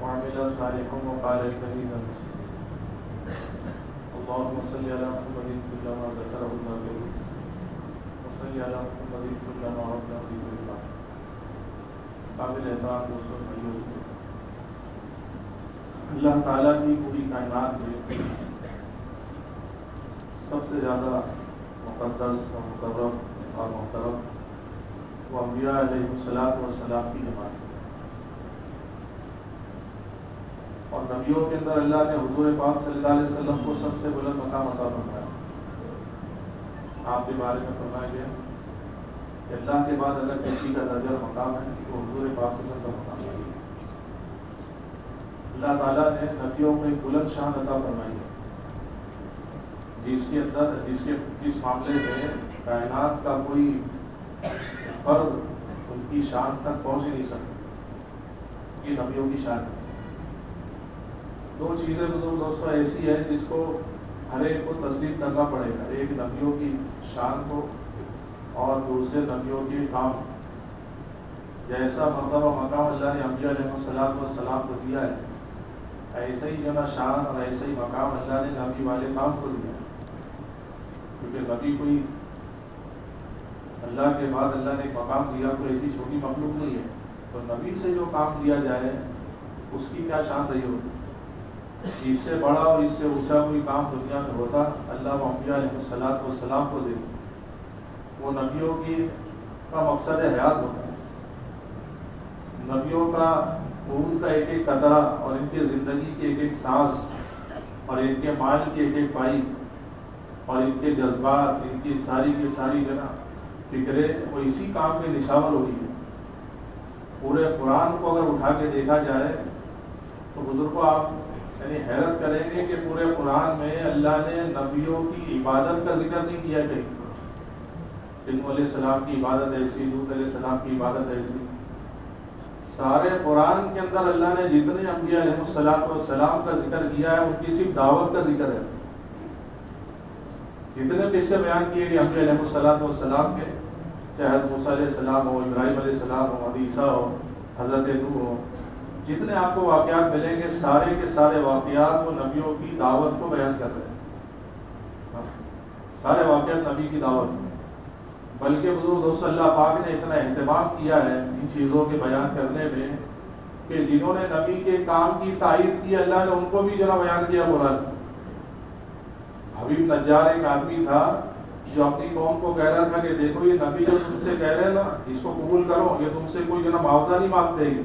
وعمل صالحا وقال إنني من المسلمين اللهم صل على محمد كلما ذكره الذاكرون وصل على محمد كلما ربنا به الإسلام. قابل احترام دوستوں بھائیوں، اللہ تعالیٰ کی پوری کائنات میں سب سے زیادہ مقدس اور مکرم اور محترم وہ انبیاء علیہ السلام کی جماعت ہے، اور نبیوں کے اندر اللہ نے حضور پاک صلی اللہ علیہ وسلم کو سب سے بلند مقام عطا فرمایا. آپ کے بارے میں فرمایا گیا کہ اللہ کے بعد اگر کسی کا درجہ اور مقام ہے تو حضور پاک صلی اللہ علیہ وسلم کا مقام ہے. اللہ تعالیٰ نے نبیوں کو ایک بلند شان عطا فرمائی ہے جس معاملے میں کائنات کا کوئی فرد ان کی شان تک پہنچ ہی نہیں سکتا. یہ نبیوں کی شان ہے. دو چیزیں دوستوں ایسی ہے جس کو ہر ایک کو تسلیم کرنا پڑے گا، ایک نبیوں کی شان کو اور دوسرے نبیوں کے کام. جیسا مرتبہ مقام اللہ نے انبیاء علیہ السلام کو دیا ہے، ایسا ہی جو نا شان اور ایسا ہی مقام اللہ نے نبی والے کام کو دیا ہے. کیونکہ نبی کوئی اللہ کے بعد اللہ نے ایک مقام دیا تو ایسی چھوٹی مخلوق نہیں ہے، تو نبی سے جو کام دیا جائے اس کی کیا شان رہی ہوگی. اس سے بڑا اور اس سے اونچا کوئی کام دنیا میں ہوتا اللہ و انبیاء علیہ السلام کو دے. وہ نبیوں کا مقصد حیات ہوتا ہے. نبیوں کا خون کا ایک ایک قطرہ اور ان کے زندگی کی ایک ایک سانس اور ان کے مال کی ایک ایک پائی اور ان کے جذبات، ان کی ساری جو نا فکریں، وہ اسی کام میں نشاور ہوئی ہے. پورے قرآن کو اگر اٹھا کے دیکھا جائے تو بزرگوں آپ یعنی حیرت کریں گے کہ پورے قرآن میں اللہ نے نبیوں کی عبادت کا ذکر نہیں کیا کہیں. نوح علیہ السلام کی عبادت ایسی، لوط علیہ السلام کی عبادت ایسی. سارے قرآن کے اندر اللہ نے جتنے انبیاء علیہ السلام کا ذکر کیا ہے ان کی صرف دعوت کا ذکر ہے. جتنے قصے بیان کیے گئے انبیاء علیہ السلام کے، چاہے حضرت موسیٰ علیہ السلام ہو، ابراہیم علیہ السلام ہو، عیسیٰ ہو، حضرت نوح ہو، جتنے آپ کو واقعات ملیں گے سارے کے سارے واقعات وہ نبیوں کی دعوت کو بیان کر رہے ہیں. سارے واقعات نبی کی دعوت میں. بلکہ بزرگ دوست اللہ پاک نے اتنا اہتمام کیا ہے ان چیزوں کے بیان کرنے میں کہ جنہوں نے نبی کے کام کی تائید کی اللہ نے ان کو بھی جو بیان کیا قرآن. حبیب نجار ایک آدمی تھا جو اپنی قوم کو کہہ رہا تھا کہ دیکھو یہ نبی جو تم سے کہہ رہے ہیں نا اس کو قبول کرو، یہ تم سے کوئی جو نا معاوضہ نہیں مانگتے گی،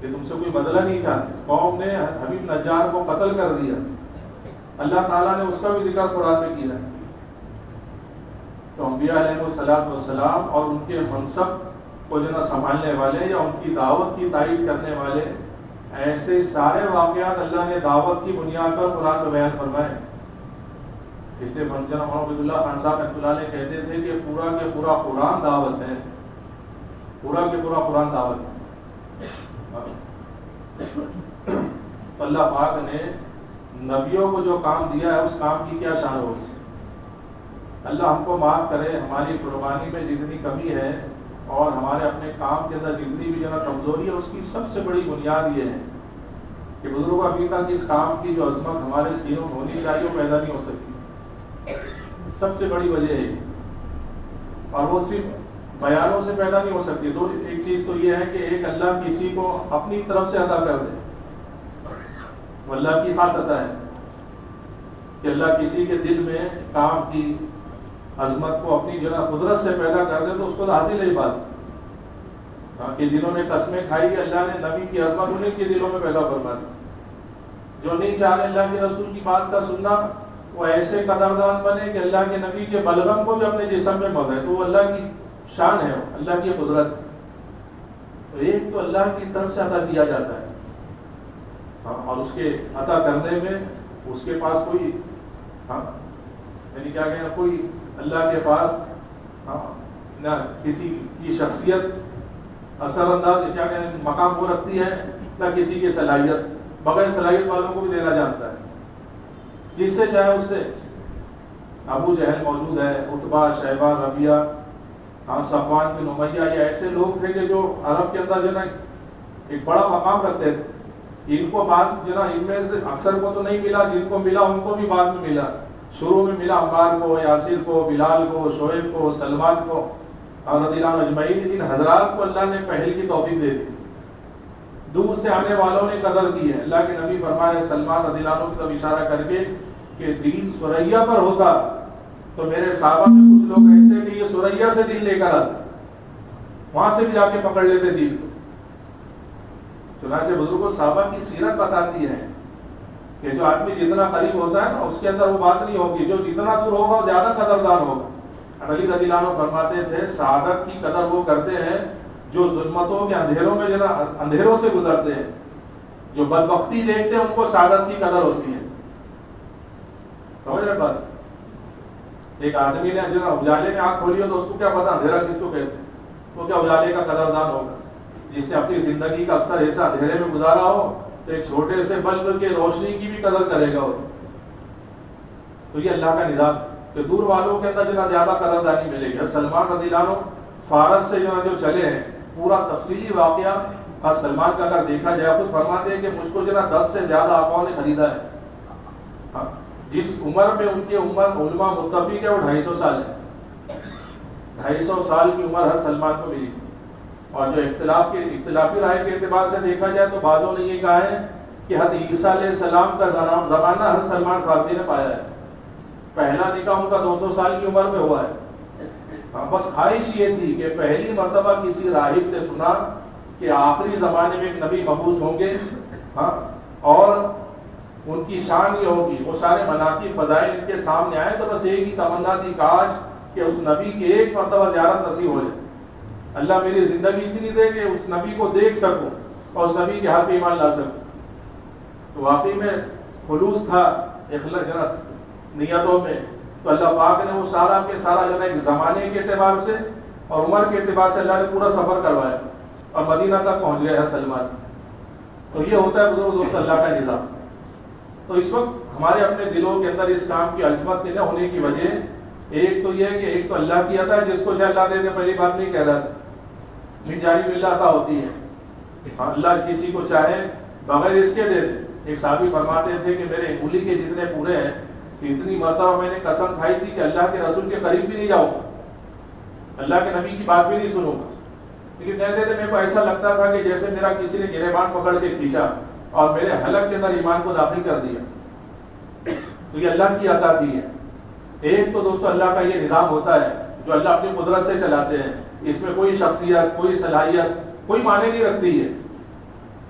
یہ تم سے کوئی بدلہ نہیں چاہتے. قوم نے حبیب نجار کو قتل کر دیا. اللہ تعالیٰ نے اس کا بھی ذکر قرآن میں کیا ہے. تو انبیاء علیہ السلام اور ان کے منصب کو جو نا سنبھالنے والے یا ان کی دعوت کی تائید کرنے والے ایسے سارے واقعات اللہ نے دعوت کی بنیاد پر قرآن میں بیان فرمائے. اس لیے جناب محمد اللہ خان صاحب رحمۃ اللہ علیہ کہتے تھے کہ پورا کے پورا قرآن دعوت ہے، پورا کے پورا قرآن دعوت ہے. اللہ پاک نے نبیوں کو جو کام دیا ہے اس کام کی کیا شان ہوگی. اللہ ہم کو معاف کرے، ہماری قربانی میں جتنی کمی ہے اور ہمارے اپنے کام کے اندر جتنی بھی جو کمزوری ہے اس کی سب سے بڑی بنیاد یہ ہے کہ بزرگوں ابھی تک اس کام کی جو عظمت ہمارے سینوں میں ہونی چاہیے وہ پیدا نہیں ہو سکتی. سب سے بڑی وجہ ہے اور وہ صرف بیانوں سے پیدا نہیں ہو سکتی. ایک چیز تو یہ ہے کہ ایک اللہ کسی کو اپنی طرف سے عطا کر دے، وہ اللہ کی خاص عطا ہے کہ اللہ کسی کے دل میں کام کی عظمت کو اپنی جو نا قدرت سے پیدا کر دے تو اس کو تو حاصل ہے بات کہ جنہوں نے قسمیں کھائی کہ اللہ نے نبی کی عظمت انہیں کے دلوں میں پیدا فرما دی. جو نہیں چاہ رہے اللہ کے رسول کی بات کا سننا وہ ایسے قدردان بنے کہ اللہ کے نبی کے بلغم کو بھی اپنے جسم میں مگائے. تو وہ اللہ کی شان ہے، اللہ کی قدرت. تو ایک تو اللہ کی طرف سے عطا کیا جاتا ہے اور اس کے عطا کرنے میں اس کے پاس کوئی یعنی کیا کہنا کوئی اللہ کے پاس نہ کسی کی شخصیت اثر انداز کیا کہنا مقام کو رکھتی ہے، نہ کسی کی صلاحیت. بغیر صلاحیت والوں کو بھی دینا جانتا ہے جس سے چاہے اس سے. ابو جہل موجود ہے، عتبہ، شیبہ، ربیہ، صفوان بن امیہ، یہ ایسے لوگ تھے کہ جو عرب کے اندر جو نا ایک بڑا مقام رکھتے تھے. ان کو بعد جو نا ان میں سے اکثر کو تو نہیں ملا, جن کو ملا ان کو بھی بعد میں ملا. شروع میں ملا عمار کو, یاسر کو, بلال کو, شعیب کو, سلمان کو رضی اللہ عنہ اجمعین. ان حضرات کو اللہ نے پہل کی توفیق دے دی. دور سے آنے والوں نے قدر کی ہے. اللہ کے نبی فرمائے سلمان رضی اللہ عنہ کی طرف اشارہ کر کے کہ دین سریا پر ہوتا تو میرے صحابہ میں کچھ لوگ ایسے کہ یہ سریا سے دین لے کر آتے, وہاں سے بھی جا کے پکڑ لیتے دین کو. چنانچہ بزرگوں صحابہ کی سیرت بتاتی ہے کہ جو آدمی جتنا قریب ہوتا ہے نا اس کے اندر وہ بات نہیں ہوگی, جو جتنا دور ہوگا وہ زیادہ قدردان ہوگا. علی رضی اللہ عنہ فرماتے تھے سعادت کی قدر وہ کرتے ہیں جو ظلمتوں کے اندھیروں میں جو نا اندھیروں سے گزرتے ہیں. جو بدبختی دیکھتے ہیں ان کو سعادت کی قدر ہوتی ہے. سمجھ رہے بات؟ ایک آدمی نے جو نا اجالے میں آنکھ کھولی ہو تو اس کو کیا پتا اندھیرا کس کو کہتے ہیں, وہ کیا اجالے کا قدردان ہوگا. جس نے اپنی زندگی کا اکثر ایسا اندھیرے میں گزارا ہو تو ایک چھوٹے سے بلب کے روشنی کی بھی قدر کرے گا. تو یہ اللہ کا نظام کہ دور والوں کے اندر جو نا زیادہ قدردانی ملے گی. سلمان رضی اللہ عنہ فارس سے جو چلے ہیں, پورا تفصیلی واقعہ سلمان کا اگر دیکھا جائے خود فرماتے ہیں کہ مجھ کو جو نا 10 سے زیادہ آقاؤں نے خریدا ہے. جس عمر میں ان کی عمر علماء متفق ہے وہ 250 سال ہے. 250 سال کی عمر ہر سلمان کو ملی. اور جو اختلافی رائے کے اعتبار سے دیکھا جائے تو بعضوں نے یہ کہا ہے کہ حضرت عیسیٰ علیہ السلام کا زمانہ ہر سلمان فارسی نے پایا ہے. پہلا نکاح ان کا 200 سال کی عمر میں ہوا ہے. بس خواہش یہ تھی کہ پہلی مرتبہ کسی راہب سے سنا کہ آخری زمانے میں ایک نبی مبعوث ہوں گے, اور ان کی شان یہ ہوگی, وہ سارے مناقب فضائل ان کے سامنے آئے. تو بس ایک ہی تمنا تھی کاش کہ اس نبی کی ایک مرتبہ زیارت نصیب ہو جائے. اللہ میری زندگی اتنی دے کہ اس نبی کو دیکھ سکوں اور اس نبی کے ہاتھ پہ ایمان لا سکوں. تو واقعی میں خلوص تھا نیتوں میں. تو اللہ پاک نے وہ سارا کے سارا جو ہے زمانے کے اعتبار سے اور عمر کے اعتبار سے اللہ نے پورا سفر کروایا اور مدینہ تک پہنچ گیا ہے سلمان. تو یہ ہوتا ہے بزرگ دوست اللہ کا نظام. تو اس وقت ہمارے اپنے دلوں کے اندر اس کام کی عظمت کے نہ ہونے کی وجہ ایک تو یہ ہے کہ ایک تو اللہ کی عطا ہے, جس کو شاید اللہ دے دے, پہلی بات نہیں کہہ رہا تھا, من جانب اللہ عطا ہوتی ہے. اللہ کسی کو چاہے بغیر اس کے دے دے. ایک صحابی فرماتے تھے کہ میرے انگلی کے جتنے پورے ہیں کہ اتنی مرتبہ میں نے قسم کھائی تھی کہ اللہ کے رسول کے قریب بھی نہیں جاؤں گا, اللہ کے نبی کی بات بھی نہیں سنوں گا. لیکن کہتے تھے میرے کو ایسا لگتا تھا کہ جیسے میرا کسی نے گریبان پکڑ کے کھینچا اور میرے حلق کے اندر ایمان کو داخل کر دیا. تو یہ اللہ کی عطا تھی ہے. ایک تو دوستو اللہ کا یہ نظام ہوتا ہے جو اللہ اپنی قدرت سے چلاتے ہیں. اس میں کوئی شخصیت, کوئی صلاحیت, کوئی معنی نہیں رکھتی ہے.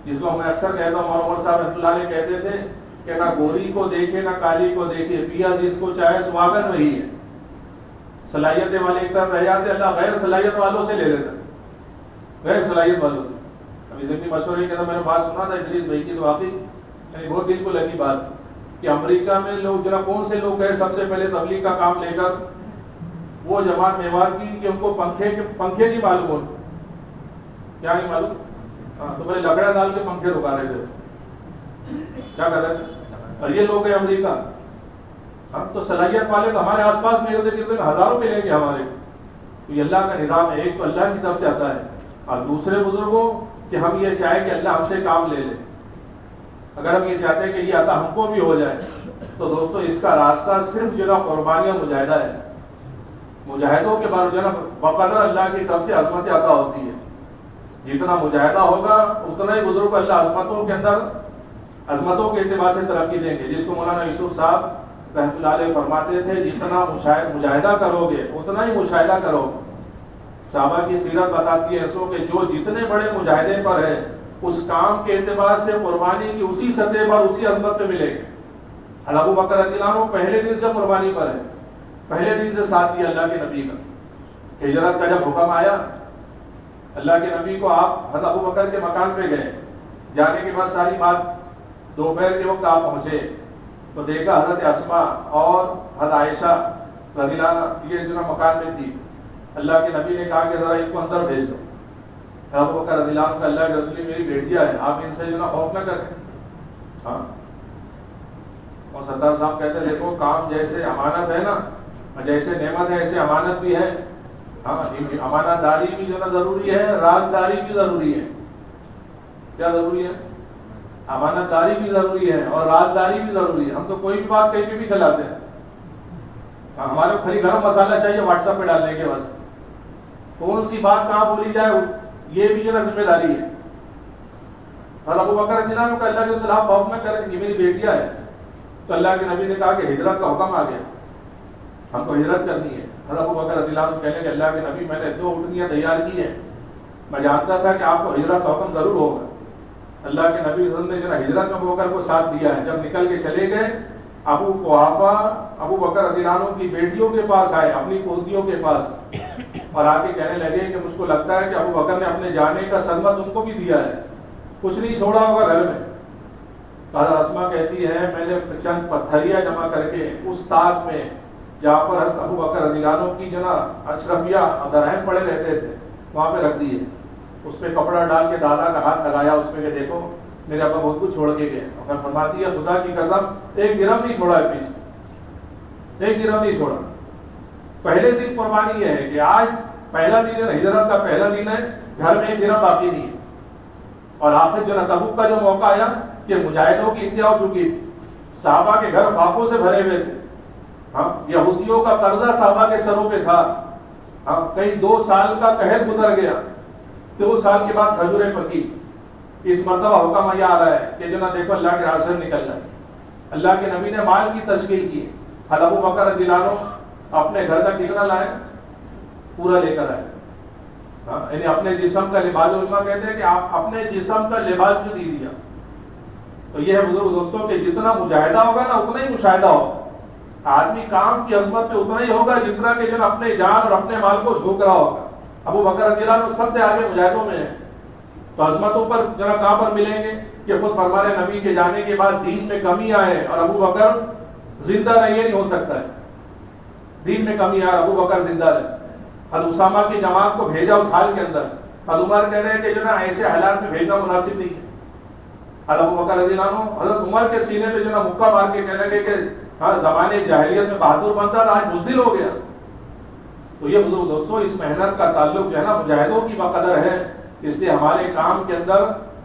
جس کو میں اکثر کہتا ہوں, عمر صاحب رحمۃ اللہ علیہ کہتے تھے کہ نہ گوری کو دیکھے نہ کالی کو دیکھے, پیا جس کو چاہے سواگن وہی ہے. صلاحیتیں والے ایک طرف رہ جاتے, اللہ غیر صلاحیت والوں سے لے لیتا, غیر صلاحیت والوں سے. ابھی ضمنی مشورے کے اندر میں نے بات سنا تھا ادریس بھائی کی, تو واقعی یعنی بہت دل کو لگی بات کہ امریکہ میں لوگ جو کون سے لوگ گئے سب سے پہلے تبلیغ کا کام لے کر, وہ جماعت میوات کی کہ ان کو پنکھے نہیں معلوم ہو, کیا نہیں معلوم, تو بھائی لکڑا ڈال کے پنکھے رکا رہے تھے, کیا کر رہے تھے. اور یہ لوگ ہیں امریکہ. ہم تو صلاحیت والے تو ہمارے آس پاس میں ہزاروں ملیں گے ہمارے. تو یہ اللہ کا نظام ہے. ایک تو اللہ کی طرف سے آتا ہے, اور دوسرے بزرگوں کہ ہم یہ چاہیں کہ اللہ ہم سے کام لے لے. اگر ہم یہ چاہتے ہیں کہ یہ عطا ہم کو بھی ہو جائے تو دوستو اس کا راستہ صرف جو نا قربانی اور مجاہدہ ہے. مجاہدوں کے بعد جو نا بقدر اللہ کی طرف سے عظمت عطا ہوتی ہے. جتنا مجاہدہ ہوگا اتنا ہی بزرگ اللہ عظمتوں کے اندر عظمتوں کے اعتبار سے ترقی دیں گے. جس کو مولانا یوسف صاحب رحمۃ اللہ علیہ فرماتے تھے جتنا مجاہدہ کرو گے اتنا ہی مشاہدہ کرو گے. صحابہ کی سیرت بتاتی ہے ایسو کہ جو جتنے بڑے مجاہدے پر ہے اس کام کے اعتبار سے قربانی کی اسی سطح پر اسی عظمت پہ ملے گی. ابو بکر رضی اللہ عنہ پہلے دن سے قربانی پر ہے, پہلے دن سے ساتھ دیا اللہ کے نبی کا. ہجرت کا جب حکم آیا اللہ کے نبی کو, آپ حضرت ابو بکر کے مکان پہ گئے, جانے کے بعد ساری بات دوپہر کے وقت آپ پہنچے تو دیکھا حضرت اسما اور حضرت عائشہ رضی اللہ عنہ یہ جو مکان میں تھی. اللہ کے نبی نے کہا کہ ذرا ان کو اندر بھیج دو. ابو بکر رضی اللہ عنہ اللہ کے رسول میری بیٹیاں ہیں, آپ ان سے جو نا خوف نہ کریں. ہاں, اور سردار صاحب کہتے ہیں دیکھو کام جیسے امانت ہے نا, جیسے نعمت ہے ایسے امانت بھی ہے. ہاں, امانت داری بھی جو نا ضروری ہے, رازداری بھی ضروری ہے. کیا ضروری ہے؟ امانت داری بھی ضروری ہے اور رازداری بھی ضروری ہے. ہم تو کوئی بھی بات کہیں پہ بھی چلاتے ہیں. ہمارے کو خالی گرم مسالہ چاہیے واٹس ایپ پہ ڈالنے کے بس. کون سی بات کہاں بولی جائے یہ بھی جو نا ذمہ داری ہے. اور ابو بکر رضی اللہ عنہ کا اللہ کے خلاف خوف نہ کریں, یہ میری بیٹیاں ہے. تو اللہ کے نبی نے کہا کہ ہجرت کا حکم آ گیا, ہم کو ہجرت کرنی ہے. اور ابو بکر رضی اللہ عنہ کہنے کہ اللہ کے نبی میں نے 2 اونٹنیاں تیار کی ہیں, میں جانتا تھا کہ آپ کو ہجرت کا حکم ضرور ہوگا. اللہ کے نبی نے جو نا ہجرت میں ابو بکر کو ساتھ دیا ہے. جب نکل کے چلے گئے, ابو قحافہ ابو بکر رضی اللہ عنہ کی بیٹیوں کے پاس آئے, اپنی پوتیوں کے پاس, اور آ کے کہنے لگے کہ مجھ کو لگتا ہے کہ ابو بکر نے اپنے جانے کا صدمہ تم کو بھی دیا ہے, کچھ نہیں چھوڑا ہوگا گھر میں. حضرت اسماء کہتی ہے میں نے چند پتھریاں جمع کر کے اس طاق میں جہاں پر ابو بکر رضی اللہ عنہ کی جو نا اشرفیہ درہم پڑے رہتے تھے وہاں پہ رکھ دیے. اس پہ کپڑا ڈال کے دادا کا ہاتھ لگایا اس پہ کہ دیکھو میرے ابا بہت کچھ چھوڑ کے گئے. اور فرماتی ہے خدا کی قسم 1 درہم نہیں چھوڑا ہے پیچھے, 1 درہم نہیں چھوڑا. پہلے دن قربانی یہ ہے کہ آج پہلا دن ہے, ہجرت کا پہلا دن ہے, گھر میں 1 درہم باقی نہیں ہے. اور آخر جو نا تبوک کا جو موقع آیا کہ مجاہدوں کی انتہا ہو چکی تھی, صحابہ کے گھر فاقوں سے بھرے ہوئے تھے. ہاں یہودیوں کا قرضہ صحابہ کے سروں پہ تھا. ہاں کئی 2 سال کا قحط گزر گیا, 2 سال کے بعد کھجوریں پکی. اس مرتبہ حکم یہ آ رہا ہے کہ جو نا دیکھو اللہ کے راستے میں نکلنا ہے. اللہ کے نبی نے مال کی تشکیل کی. ابو بکر رضی اللہ عنہ اپنے گھر کا کتنا لائے؟ پورا لے کر آئے. یعنی اپنے جسم کا لباس, علماء کہتے ہیں کہ آپ اپنے جسم کا لباس بھی دے دیا. تو یہ ہے بزرگ دوستوں کہ جتنا مجاہدہ ہوگا نا اتنا ہی مشاہدہ ہوگا. آدمی کام کی عظمت پہ اتنا ہی ہوگا جتنا کہ جو اپنے جان اور اپنے مال کو جھونک رہا ہوگا. ابو بکر رضی اللہ عنہ سب سے آگے مجاہدوں میں ہے. تو عظمتوں پر جو کہاں پر ملیں گے کہ خود فرمان نبی کے جانے کے بعد دین میں کمی آئے اور ابو بکر زندہ رہے, یہ نہیں ہو سکتا ہے. دین میں کمی آئے ابو بکر زندہ رہے. حضرت اسامہ کی جماعت کو بھیجا اس حال کے اندر. حضرت عمر کہہ رہے ہیں کہ جو نا ایسے حالات میں بھیجنا مناسب نہیں ہے. حضرت ابو بکر رضی اللہ عنہ حضرت عمر کے سینے پہ جو نا مکہ مار کے کہنے لگے کہ ہاں زمانے جاہلیت میں بہادر بنتا تھا, آج بزدل ہو گیا. تو یہ بزرگ دوستوں اس محنت کا تعلق جو ہے نا مجاہدوں کی بقدر ہے. اس لیے ہمارے کام کے اندر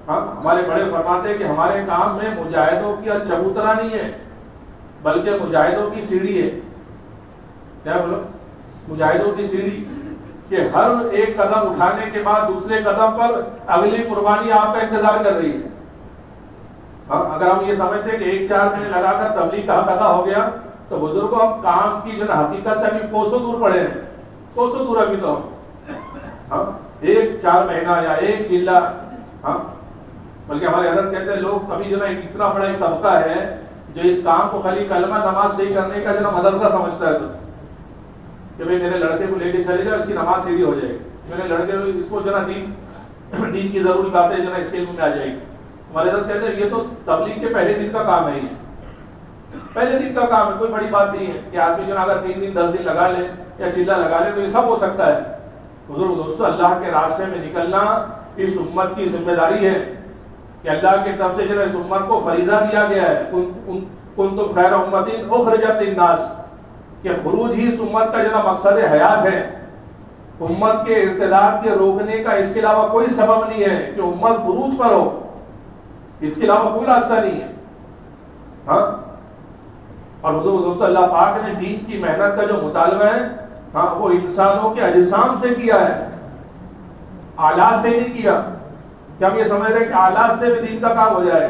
ہمارے بڑے فرماتے ہیں کہ ہمارے کام میں مجاہدوں کی چبوترا نہیں ہے بلکہ مجاہدوں کی سیڑھی ہے. کیا بولو؟ مجاہدوں کی سیڑھی, کہ ہر ایک قدم اٹھانے کے بعد دوسرے قدم پر اگلی قربانی آپ کا انتظار کر رہی ہے. اگر ہم یہ سمجھتے ہیں کہ 1-4 مہینے لگا کر تبلیغ کا حق ادا ہو گیا تو بزرگوں ہم کام کی جو حقیقت سے ابھی کوسوں دور پڑے ہیں, کوسوں دور ابھی تو ہم 1-4 مہینہ یا 1 چلہ. ہاں بلکہ ہمارے حضرت کہتے ہیں لوگ کبھی جو نا اتنا بڑا ایک طبقہ ہے جو اس کام کو خالی کلمہ نماز صحیح کرنے کا جو نا مدرسہ سمجھتا ہے بس, کہ بھئی میرے لڑکے کو لے کے چلے جاؤ اس کی نماز سیدھی ہو جائے گی, میرے لڑکے کو اس کو جو نا دین کی ضروری باتیں جو نا اس کے علم میں آ جائے گی. ہمارے حضرت کہتے ہیں یہ تو تبلیغ کے پہلے دن کا کام ہے, پہلے دن کا کام ہے, کوئی بڑی بات نہیں ہے کہ آدمی جو نا اگر 3 دن 10 دن لگا لے یا چلہ لگا لے تو یہ سب ہو سکتا ہے. بزرگ دوستو اللہ کے راستے میں نکلنا اس امت کی ذمہ داری ہے کہ اللہ کی طرف سے جو اس امت کو فریضہ دیا گیا ہے, کنتم خیر امۃ اخرجت للناس, کہ خروج ہی اس امت کا جو نا مقصد حیات ہے. امت کے ارتداد کے روکنے کا اس کے علاوہ کوئی سبب نہیں ہے کہ امت خروج پر ہو, اس کے علاوہ کوئی راستہ نہیں ہے. ہاں اور بزرگ دوستو اللہ پاک نے دین کی محنت کا جو مطالبہ ہے ہاں وہ انسانوں کے اجسام سے کیا ہے, آلات سے نہیں کیا. کہ ہم یہ سمجھ رہے ہیں کہ آلات سے بھی دین کا کام ہو جائے.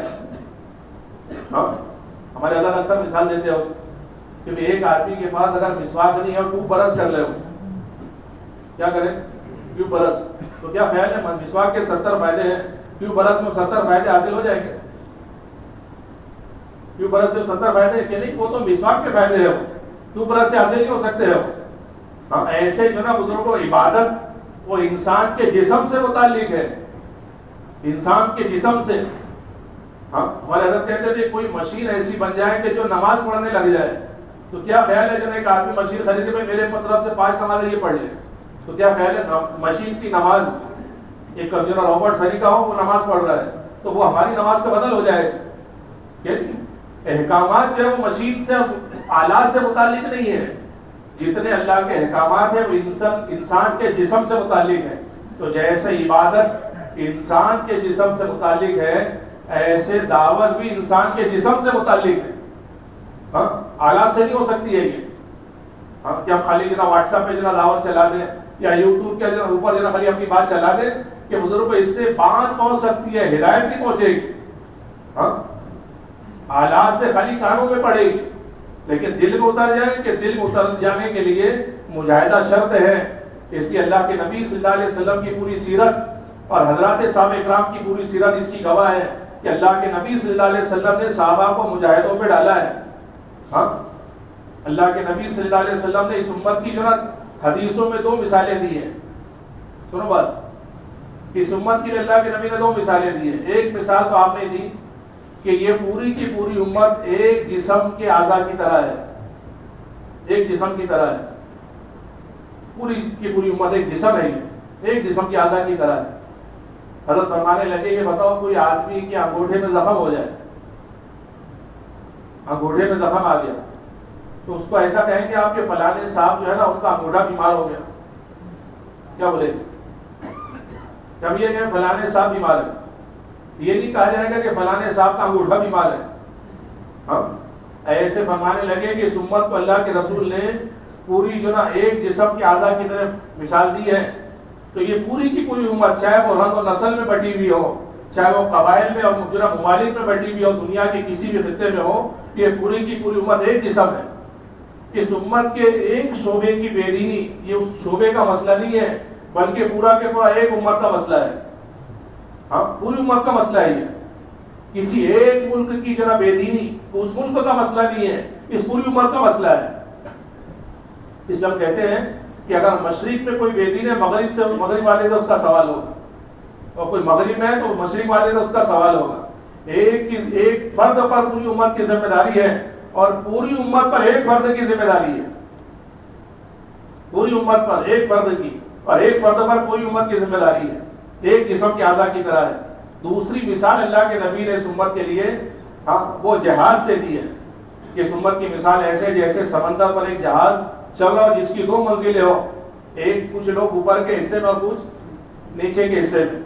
ہاں ہمارے اللہ اکثر مثال دیتے ہیں اس کہ ایک آدمی کے پاس اگر مسواک نہیں ہے 2 برس کر لے, کیا کرے 2 برس, تو کیا خیال ہے مسواک کے 70 فائدے ہیں, 2 برس میں 70 فائدے حاصل ہو جائیں گے؟ 2 برس سے 70 فائدے کہ نہیں, وہ تو مسواک کے فائدے ہیں, 2 برس سے حاصل نہیں ہو سکتے ہیں. ہاں ایسے جو نا بزرگوں عبادت وہ انسان کے جسم سے متعلق ہے, انسان کے جسم سے. ہاں ہمارے حضرت کہتے تھے کوئی مشین ایسی بن جائے کہ جو نماز پڑھنے لگ جائے, تو کیا خیال ہے جب ایک آدمی مشین خریدے میں میرے طرف سے 5 نمازیں یہ پڑھ لے, تو کیا خیال ہے مشین کی نماز ایک جو نا روبوٹ سری کا ہو وہ نماز پڑھ رہا ہے تو وہ ہماری نماز کا بدل ہو جائے. احکامات جو ہے وہ مشین سے آلات سے متعلق نہیں ہے, جتنے اللہ کے احکامات ہیں وہ انسان کے جسم سے متعلق ہے. تو جیسے عبادت انسان کے جسم سے متعلق ہے، ایسے دعوت بھی انسان کے جسم سے متعلق ہے. ہاں آلات سے نہیں ہو سکتی ہے یہ. ہاں کہ ہم خالی جو نا واٹس ایپ پہ جو نا دعوت چلا دیں یا یوٹیوب کے اوپر جو نا خالی اپنی بات چلا دیں کہ بزرگوں کو اس سے بات پہنچ سکتی ہے، ہدایت نہیں پہنچے گی. ہاں آلات سے خالی کانوں میں پڑے گی، لیکن دل میں اتر جائے کہ دل میں اتر جانے کے لیے مجاہدہ شرط ہے. اس کی اللہ کے نبی صلی اللہ علیہ وسلم کی پوری سیرت اور حضرات صحابہ اکرام کی پوری سیرت اس کی گواہ ہے کہ اللہ کے نبی صلی اللہ علیہ وسلم نے صحابہ کو مجاہدوں پہ ڈالا ہے. ہاں اللہ کے نبی صلی اللہ علیہ وسلم نے اس امت کی جو نا حدیثوں میں 2 مثالیں دی ہیں. سنو بات، اس امت کی اللہ کے نبی نے 2 مثالیں دی ہیں. ایک مثال تو آپ نے دی کہ یہ پوری کی پوری امت ایک جسم کے اعضاء کی طرح ہے، ایک جسم کی طرح ہے. پوری کی پوری امت ایک جسم ہے، ایک جسم کے اعضاء کی طرح ہے. حضرت فرمانے لگے یہ بتاؤ کوئی آدمی کے انگوٹھے میں زخم ہو جائے، انگوٹھے میں زخم آ گیا تو اس کو ایسا کہیں کہ آپ کے فلانے صاحب جو ہے نا ان کا انگوٹھا بیمار ہو گیا، کیا بولے گے؟ جب یہ کہ فلانے صاحب بیمار ہے، یہ نہیں کہا جائے گا کہ فلانے صاحب کا انگوٹھا بیمار ہے. ہاں ایسے فرمانے لگے کہ اس امت کو اللہ کے رسول نے پوری جو نا ایک جسم کے اعضاء کی طرف مثال دی ہے. تو یہ پوری کی پوری امت چاہے وہ رنگ و نسل میں بٹی ہوئی ہو، چاہے وہ قبائل میں اور جو نا ممالک میں بٹی ہوئی ہو، دنیا کے کسی بھی خطے میں ہو، یہ پوری کی پوری امت ایک جسم ہے. اس امت کے ایک شعبے کی بے دینی یہ اس شعبے کا مسئلہ نہیں ہے، بلکہ پورا کے پورا ایک امت کا مسئلہ ہے. ہاں پوری امت کا مسئلہ ہے یہ. کسی ایک ملک کی جو نا بے دینی اس ملک کا مسئلہ نہیں ہے، اس پوری امت کا مسئلہ ہے. اس لیے ہم کہتے ہیں کہ اگر مشرق میں کوئی بے دین ہے، مغرب والے سے اس کا سوال ہوگا، اور کوئی مغرب میں ہے تو مشرق والے سے اس کا سوال ہوگا. ایک فرد پر پوری امت کی ذمہ داری ہے، اور پوری امت پر ایک فرد کی ذمہ داری ہے. پوری امت پر ایک فرد کی اور ایک فرد پر پوری امت کی ذمہ داری ہے، ایک جسم کے اعضاء کی طرح ہے. دوسری مثال اللہ کے نبی نے اس امت کے لیے وہ جہاز سے دی ہے کہ اس امت کی مثال ایسے جیسے سمندر پر ایک جہاز چل رہا ہو جس کی 2 منزلیں ہو، ایک کچھ لوگ اوپر کے حصے میں اور کچھ نیچے کے حصے میں.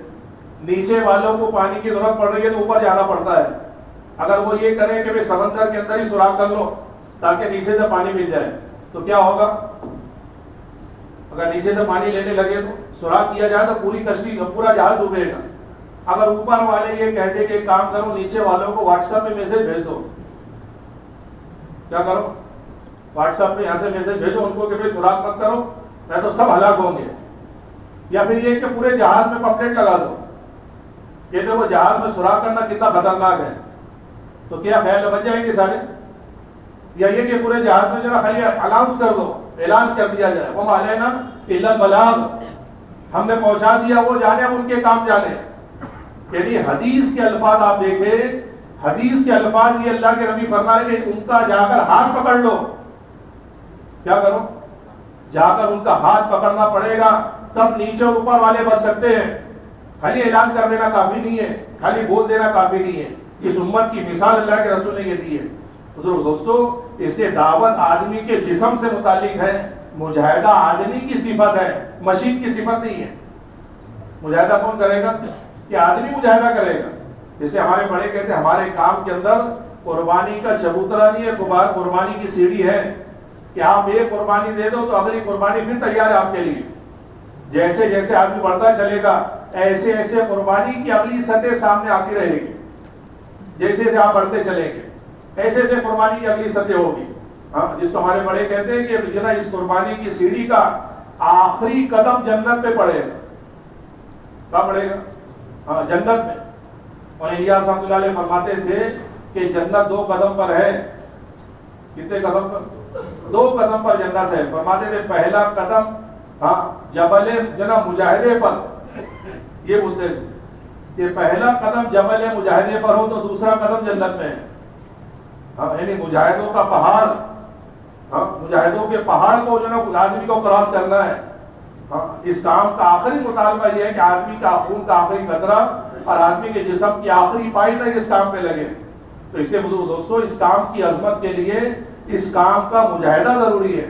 نیچے والوں کو پانی کی ضرورت پڑ رہی ہے تو اوپر جانا پڑتا ہے. اگر وہ یہ کریں کہ سمندر کے اندر ہی سوراخ کر لو تاکہ نیچے سے پانی مل جائے تو کیا ہوگا؟ اگر نیچے سے پانی لینے لگے تو سوراخ کیا جائے تو پوری کشتی پورا جہاز ڈوبے گا. اگر اوپر والے یہ کہتے کہ کام کرو نیچے والوں کو واٹس ایپ پہ میسج بھیج دو، کیا کرو؟ واٹس ایپ پہ یہاں سے میسج بھیجو ان کو کہ سوراخ مت کرو نہیں تو سب ہلاک ہوں گے. یا پھر یہ کہ پورے جہاز میں پمپلیٹ لگا دو کہ دیکھو جہاز میں سوراخ کرنا کتنا خطرناک ہے، تو کیا خیال بچ جائیں گے سارے؟ یا یہ کہ پورے جہاز میں جو نا خالی اناؤنس کر دو، اعلان کر دیا جائے وہ علینا الا البلاغ، ہم نے پہنچا دیا، وہ جانے اب ان کے کام جانے. یعنی حدیث کے الفاظ آپ دیکھیں، حدیث کے الفاظ یہ اللہ کے نبی فرما رہے کہ ان کا جا کر ہاتھ پکڑ لو. کیا کرو؟ جا کر ان کا ہاتھ پکڑنا پڑے گا، تب نیچے اور اوپر والے بچ سکتے ہیں. خالی اعلان کر دینا کافی نہیں ہے، خالی بول دینا کافی نہیں ہے. اس امت کی مثال اللہ کے رسول نے یہ دی ہے. حضور دوستو، اس لیے دعوت آدمی کے جسم سے متعلق ہے، مجاہدہ آدمی کی صفت ہے، مشین کی صفت نہیں ہے. مجاہدہ کون کرے گا؟ کہ آدمی مجاہدہ کرے گا. اس لیے ہمارے بڑے کہتے ہیں ہمارے کام کے اندر قربانی کا چبوترا نہیں ہے، قربانی کی سیڑھی ہے کہ آپ ایک قربانی دے دو تو اگلی قربانی پھر تیار ہے آپ کے لیے. جیسے جیسے آدمی بڑھتا چلے گا ایسے ایسے قربانی کی اگلی سطح سامنے آتی رہے گی. جیسے جیسے آپ بڑھتے چلیں گے ایسے ایسے قربانی کی اگلی سطح ہوگی. ہاں جس کو ہمارے بڑے کہتے ہیں کہ جنا اس قربانی کی سیڑھی کا آخری قدم جنت پہ پڑے گا. کہاں پڑے گا؟ ہاں جنت میں. اور الیاس رحمۃ اللہ علیہ فرماتے تھے کہ جنت 2 قدم پر ہے. کتنے قدم پر؟ 2 قدم پر جنت ہے. فرماتے تھے پہلا قدم جبل جنا مجاہدے پر، یہ بولتے تھے کہ پہلا قدم جبل مجاہدے پر ہو تو دوسرا قدم جنت میں ہے. یعنی مجاہدوں کا پہاڑ، مجاہدوں کے پہاڑ کو جو نا آدمی کو کراس کرنا ہے. اس کام کا آخری مطالبہ یہ ہے کہ آدمی کا خون کا آخری قطرہ اور آدمی کے جسم کی آخری پائی تک اس کام پہ لگے. تو اس لیے دوستو اس کام کی عظمت کے لیے اس کام کا مجاہدہ ضروری ہے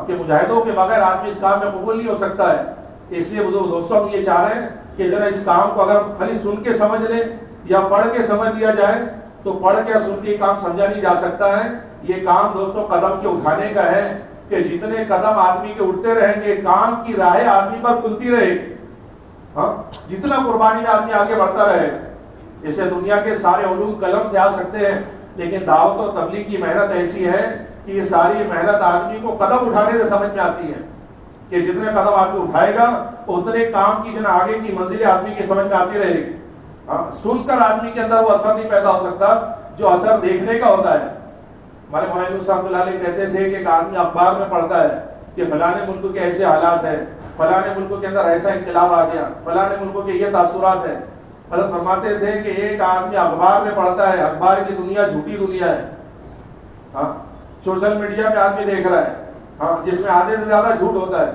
کہ مجاہدوں کے بغیر آدمی اس کام میں قبول نہیں ہو سکتا ہے. اس لیے دوستوں ہم یہ چاہ رہے ہیں کہ ذرا اس کام کو اگر خالی سن کے سمجھ لیں یا پڑھ کے سمجھ لیا جائے تو پڑھ کے سن کے کام سمجھا نہیں جا سکتا ہے. یہ کام دوستوں قدم کے اٹھانے کا ہے کہ جتنے قدم آدمی کے اٹھتے رہیں گے کام کی راہیں آدمی پر کھلتی رہے گی. ہاں جتنا قربانی میں آدمی آگے بڑھتا رہے گا. جیسے دنیا کے سارے علوم قلم سے آ سکتے ہیں لیکن دعوت و تبلیغ کی محنت ایسی ہے کہ یہ ساری محنت آدمی کو قدم اٹھانے سے سمجھ میں آتی ہے کہ جتنے قدم آدمی اٹھائے گا اتنے کام کی جو آگے کی منزلیں آدمی کی سمجھ میں آتی رہے گی. سن کر آدمی کے اندر وہ اثر نہیں پیدا ہو سکتا جو اثر دیکھنے کا ہوتا ہے. ہمارے مولانا صاحب اللہ علیہ کہتے تھے کہ ایک آدمی اخبار میں پڑھتا ہے کہ فلانے ملک کے ایسے حالات ہیں, فلانے ملک کے اندر ایسا انقلاب آ گیا, فلانے ملک کے یہ تاثرات ہیں. حضرت فرماتے تھے کہ ایک آدمی اخبار میں پڑھتا ہے, اخبار کی دنیا جھوٹی دنیا ہے. ہاں سوشل میڈیا میں آدمی دیکھ رہا ہے ہاں جس میں آدھے سے زیادہ جھوٹ ہوتا ہے.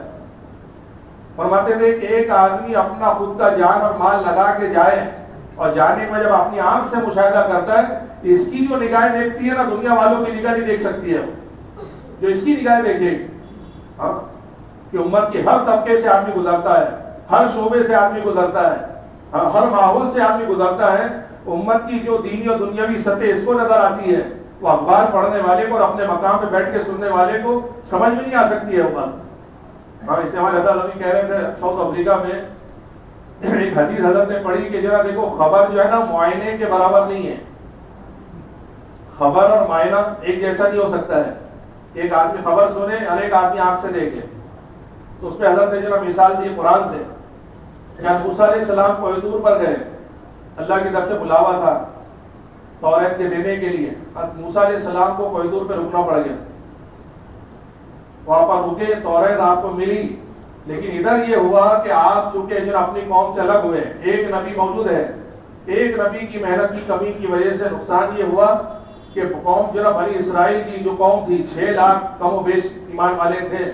فرماتے تھے کہ ایک آدمی اپنا خود کا جان اور مال لگا کے جائے اور جانے میں جب اپنی آنکھ سے مشاہدہ کرتا ہے اس کی جو نگاہیں دیکھتی ہے نا دنیا والوں کی نگاہ نہیں دیکھ سکتی ہے. جو اس کی نگاہیں دیکھے ہاں کہ امت کے ہر طبقے سے آدمی گزرتا ہے, ہر شعبے سے آدمی گزرتا ہے, ہر ماحول سے آدمی گزرتا ہے. امت کی جو دینی اور دنیاوی سطح اس کو نظر آتی ہے وہ اخبار پڑھنے والے کو اور اپنے مقام پہ بیٹھ کے سننے والے کو سمجھ میں نہیں آ سکتی ہے امت. ہاں اس سے ہمارے حضرت ابھی کہہ رہے تھے ساؤتھ افریقہ میں ایک حدیث حضرت نے پڑھی کہ جناب دیکھو خبر جو ہے نا معائنے کے برابر نہیں ہے. خبر اور معائنہ ایک جیسا نہیں ہو سکتا ہے. ایک آدمی خبر سنے اور ایک آدمی آنکھ سے دیکھے. تو اس پہ حضرت نے جناب مثال دی قرآن سے. جب موسیٰ علیہ السلام کوہ طور پر گئے, اللہ کی طرف سے بلاوا تھا توریت کے دینے کے لیے. موسیٰ علیہ السلام کو کوہ طور پہ رکنا پڑ گیا. وہاں پر رکے, توریت آپ کو ملی, لیکن ادھر یہ ہوا کہ آپ چونکہ جو اپنی قوم سے الگ ہوئے, ایک نبی موجود ہے, ایک نبی کی محنت کی کمی کی وجہ سے نقصان یہ ہوا کہ قوم جو بنی اسرائیل کی جو قوم تھی 6 لاکھ کم و بیش ایمان والے تھے,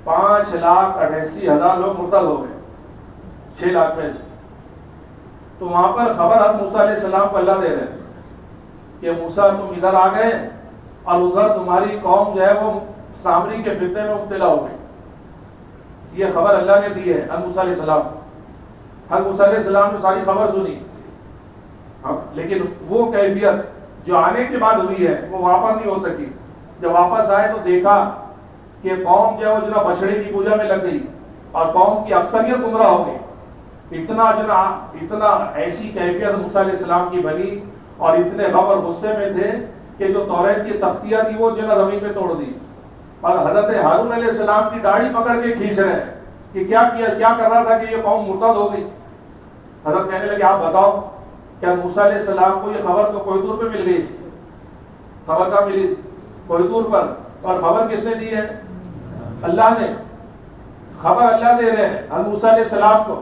5,88,000 لوگ مرتد ہو گئے 6 لاکھ میں سے. تو وہاں پر خبر حضرت موسیٰ علیہ السلام کو اللہ دے رہے کہ موسیٰ تم ادھر آ گئے اور ادھر تمہاری قوم جو ہے وہ سامری کے فتنے میں مبتلا ہو گئی. یہ خبر اللہ نے دی ہے حضرت موسیٰ علیہ السلام. حضرت موسیٰ علیہ السلام نے ساری خبر سنی لیکن وہ کیفیت جو آنے کے بعد ہوئی ہے وہ وہاں پر نہیں ہو سکی. جب واپس آئے تو دیکھا کہ قوم جو ہے وہ جو بچڑے کی پوجا میں لگ گئی اور قوم کی اکثریت گمراہ ہو گئی. اتنا ایسی کیفیت موسیٰ علیہ السلام کی بنی اور اتنے غم اور غصے میں تھے کہ جو توریت کی تختیاں تھی وہ جو ہے زمین پہ توڑ دی اور حضرت ہارون علیہ السلام کی داڑھی پکڑ کے کھینچ رہے ہیں کہ کیا کر رہا تھا کہ یہ قوم مرتد ہو گئی. حضرت کہنے لگے آپ بتاؤ کیا موسیٰ علیہ السلام کو یہ خبر تو کوہ طور پہ مل گئی؟ خبر کہاں ملی؟ کوہ طور پر. اور خبر کس نے دی ہے؟ اللہ نے. خبر اللہ دے رہے ہیں حضرت موسیٰ علیہ السلام کو,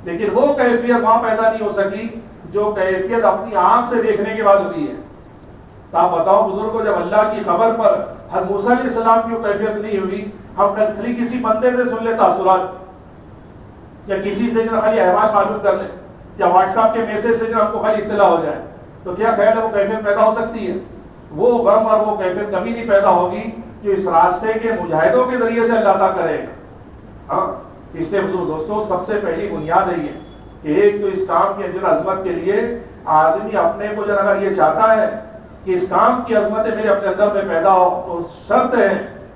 لیکن وہ کیفیت وہاں پیدا نہیں ہو سکی جو کیفیت اپنی آنکھ سے دیکھنے کے بعد ہوئی ہے. تو آپ بتاؤ بزرگوں, جب اللہ کی خبر پر حضرت موسیٰ علیہ السلام کی کیفیت نہیں ہوئی, ہم خالی کسی بندے سے سن لیں تاثرات یا کسی سے خالی احوال معلوم کر لیں یا واٹس ایپ کے میسج سے ہم کو خالی اطلاع ہو جائے تو کیا خیال ہے وہ کیفیت پیدا ہو سکتی ہے؟ وہ غم اور وہ کیفیت کبھی نہیں پیدا ہوگی جو اس راستے کے مجاہدوں کے ذریعے سے اللہ تعالیٰ کرے گا. ہاں اس لیے بزرگ دوستوں سب سے پہلی بنیاد ہے یہ کہ ایک تو اس کام کی جو عظمت کے لیے آدمی اپنے کو جو اگر یہ چاہتا ہے کہ اس کام کی عظمتیں میرے اپنے اندر میں پیدا ہو تو شرط ہے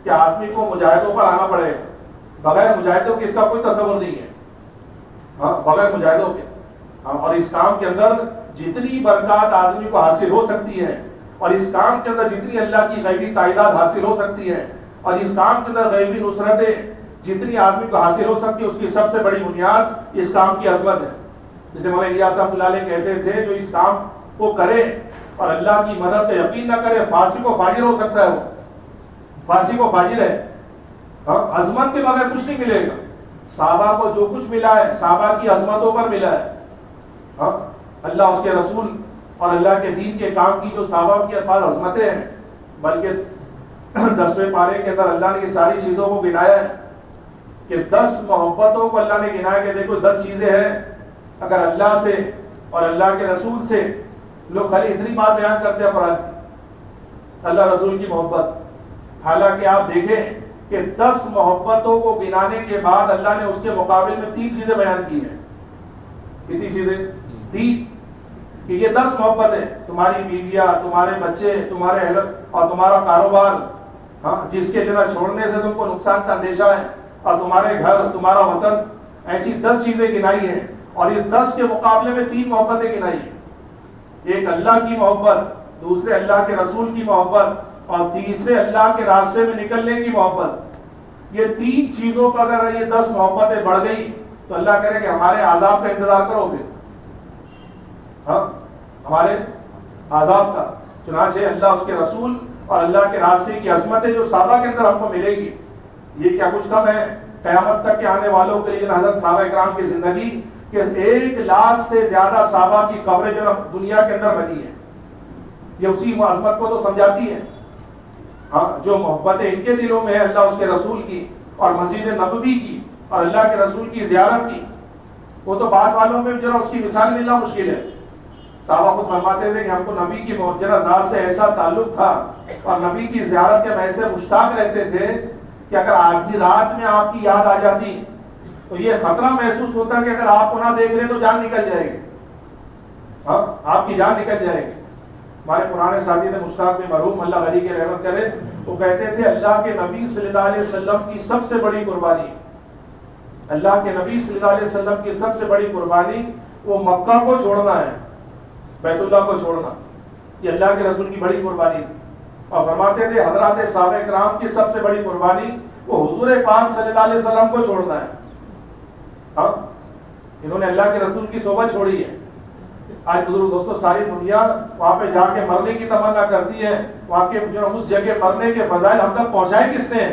کہ آدمی کو مجاہدوں پر آنا پڑے. بغیر مجاہدوں کے اس کا کوئی تصور نہیں ہے. ہاں بغیر مجاہدوں کے. اور اس کام کے اندر جتنی برکات آدمی کو حاصل ہو سکتی ہے اور اس کام کے اندر جتنی اللہ کی غیبی تائیدات حاصل ہو سکتی ہے اور اس کام کے اندر غیبی نصرتیں جتنی آدمی کو حاصل ہو سکتی ہے اس کی سب سے بڑی بنیاد اس کام کی عظمت ہے. جسے مولانا الیاس صاحب اللہ علیہ کہتے تھے جو اس کام کو کرے اور اللہ کی مدد پہ یقین نہ کرے فاسق و فاجر ہو سکتا ہے. وہ فاسق و فاجر ہے. عظمت کے بغیر کچھ نہیں ملے گا. صحابہ کو جو کچھ ملا ہے صحابہ کی عظمتوں پر ملا ہے. اللہ اس کے رسول اور اللہ کے دین کے کام کی جو صحابہ کی پاس عظمتیں ہیں, بلکہ 10ویں پارے کے اندر اللہ نے یہ ساری چیزوں کو گنایا ہے کہ 10 محبتوں کو اللہ نے گنایا کہ دیکھو 10 چیزیں ہیں اگر اللہ سے اور اللہ کے رسول سے لوگ خالی اتنی بات بیان کرتے ہیں قرآن اللہ رسول کی محبت. حالانکہ آپ دیکھیں کہ 10 محبتوں کو گنانے کے بعد اللہ نے اس کے مقابل میں 3 چیزیں بیان کی ہیں. کتنی چیزیں؟ 3. کہ یہ 10 محبتیں، تمہاری بیویاں، تمہارے بچے، تمہارے اہل اور تمہارا کاروبار، ہاں جس کے جو چھوڑنے سے تم کو نقصان کا اندیشہ ہے، اور تمہارے گھر، تمہارا وطن، ایسی 10 چیزیں گنائی ہیں. اور یہ 10 کے مقابلے میں 3 محبتیں گنائی ہیں. ایک اللہ کی محبت، دوسرے اللہ کے رسول کی محبت، اور تیسرے اللہ کے راستے میں نکلنے کی محبت. یہ 3 چیزوں پر اگر یہ 10 محبتیں بڑھ گئی تو اللہ کہہ رہے کہ ہمارے عذاب کا انتظار کرو گے. ہاں ہمارے عذاب کا. چنانچہ اللہ، اس کے رسول اور اللہ کے راستے کی عظمتیں جو صحابہ کے اندر ہم کو ملے گی، یہ کیا کچھ کم ہے قیامت تک کے آنے والوں کے لیے. حضرت صحابہ کرام کی زندگی کہ 1 لاکھ سے زیادہ صحابہ کی قبریں جو دنیا کے اندر بنی ہیں، یہ اسی عظمت کو تو سمجھاتی ہے. ہاں جو محبتیں ان کے دلوں میں ہے اللہ، اس کے رسول کی اور مسجد نبوی کی اور اللہ کے رسول کی زیارت کی، وہ تو بعد والوں میں جو اس کی مثال ملنا مشکل ہے. صحابہ خود فرماتے تھے کہ ہم کو نبی کی معجزہ ذات سے ایسا تعلق تھا اور نبی کی زیارت کے ہم ایسے مشتاق رہتے تھے کہ اگر آدھی رات میں آپ کی یاد آ جاتی تو یہ خطرہ محسوس ہوتا کہ اگر آپ کو نہ دیکھ لیں تو جان نکل جائے گی. ہاں آپ کی جان نکل جائے گی. ہمارے پرانے ساتھی تھے مشتاق میں مرحوم، اللہ غنی کے رحمت کرے، وہ کہتے تھے اللہ کے نبی صلی اللہ علیہ وسلم کی سب سے بڑی قربانی، اللہ کے نبی صلی اللہ علیہ وسلم کی سب سے بڑی قربانی وہ مکہ کو چھوڑنا ہے، بیت اللہ کو چھوڑنا. یہ اللہ کے رسول کی بڑی قربانی تھی. اور فرماتے تھے حضرات صحابہ کرام کی سب سے بڑی قربانی وہ حضور پاک صلی اللہ علیہ وسلم کو چھوڑنا ہے. ہاں انہوں نے اللہ کے رسول کی صحبت چھوڑی ہے. آج بزرگ دوستوں ساری دنیا وہاں پہ جا کے مرنے کی تمنا کرتی ہے. وہاں کے جو اس جگہ مرنے کے فضائل ہم تک پہنچائے کس نے؟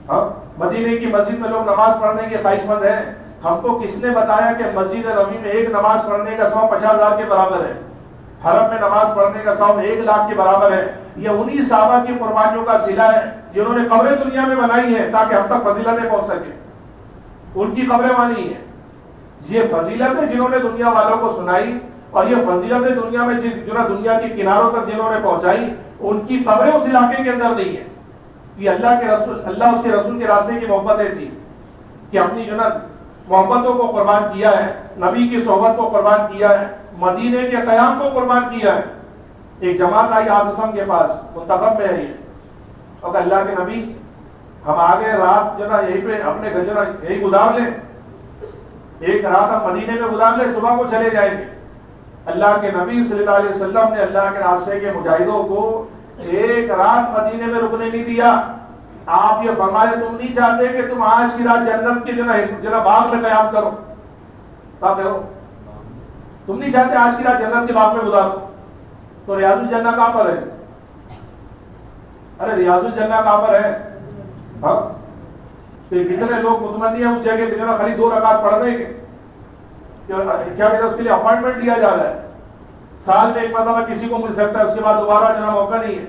ہاں مدینے کی مسجد میں لوگ نماز پڑھنے کے خواہش مند ہیں. ہم کو کس نے بتایا کہ مسجد نبوی میں ایک نماز پڑھنے کا ثواب 50,000 کے برابر ہے، حرم میں نماز پڑھنے کا ثواب 1 لاکھ کے برابر ہے. یہ انہی صحابہ کی قربانیوں کا صلہ ہے جنہوں نے قبریں دنیا میں بنائی ہیں تاکہ ہم تک فضیلتیں پہنچ سکے. ان کی قبریں بنی ہیں. یہ فضیلتیں جنہوں نے دنیا والوں کو سنائی اور یہ فضیلتیں دنیا میں جو دنیا کی کناروں تک جنہوں نے پہنچائی، ان کی قبریں اس علاقے کے اندر نہیں ہیں. یہ اللہ کے رسول، اللہ اس کے رسول کے راستے کی محبتیں تھی کہ اپنی جو محبتوں کو قربان کیا ہے، نبی کی صحبت کو قربان کیا ہے، مدینے کے قیام کو قربان کیا ہے. ایک جماعت آئی آزم کے پاس، منتخب میں ہے یہ، اور اللہ کے نبی ہم آگے رات یہی پہ اپنے گھر یہی گزار لیں، ایک رات ہم مدینے میں گزار لیں، صبح کو چلے جائیں گے. اللہ کے نبی صلی اللہ علیہ وسلم نے اللہ کے راستے کے مجاہدوں کو 1 رات مدینے میں رکنے نہیں دیا. آپ یہ فرمائے تم نہیں چاہتے کہ تم آج کی رات جنت کے باغ میں قیام کرو؟ کیا کرو؟ تم نہیں چاہتے آج کی رات جنت کے باغ میں گزارو؟ تو ریاض الجنہ کہاں پر ہے؟ ارے ریاض الجنہ کہاں پر ہے؟ ہاں تو کتنے لوگ مطمئن ہیں اس جگہ پہ خالی 2 رکعت پڑھ رہے ہیں، کیا کہتے ہیں اس کے لیے اپوائنٹمنٹ دیا جا رہا ہے، سال میں 1 مرتبہ کسی کو مل سکتا ہے، اس کے بعد دوبارہ موقع نہیں ہے.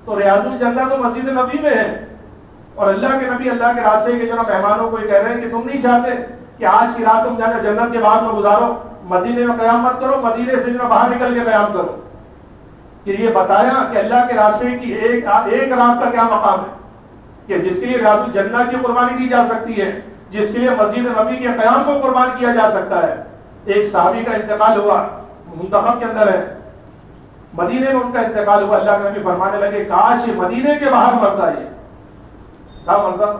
تو ریاض الجنہ تو مسجد نبی میں ہے، اور اللہ کے نبی اللہ کے راستے کے مہمانوں کو یہ کہہ رہے ہیں کہ تم نہیں چاہتے کہ آج کی رات تم جنت کے باغ میں گزارو، مدینے میں قیام مت کرو، مدینے سے باہر نکل کے قیام کرو. کہ یہ بتایا کہ اللہ کے راستے کی ایک رات کا کیا مقام ہے، کہ جس کے لیے ریاض الجنہ کی قربانی دی جا سکتی ہے، جس کے لیے مسجد نبی کے قیام کو قربان کیا جا سکتا ہے. ایک صحابی کا انتقال ہوا، منتخب کے اندر ہے، مدینے میں ان کا انتقال ہوا. اللہ کے نبی فرمانے لگے کاش یہ مدینے کے باہر مرتا. یہ کیا مرتا؟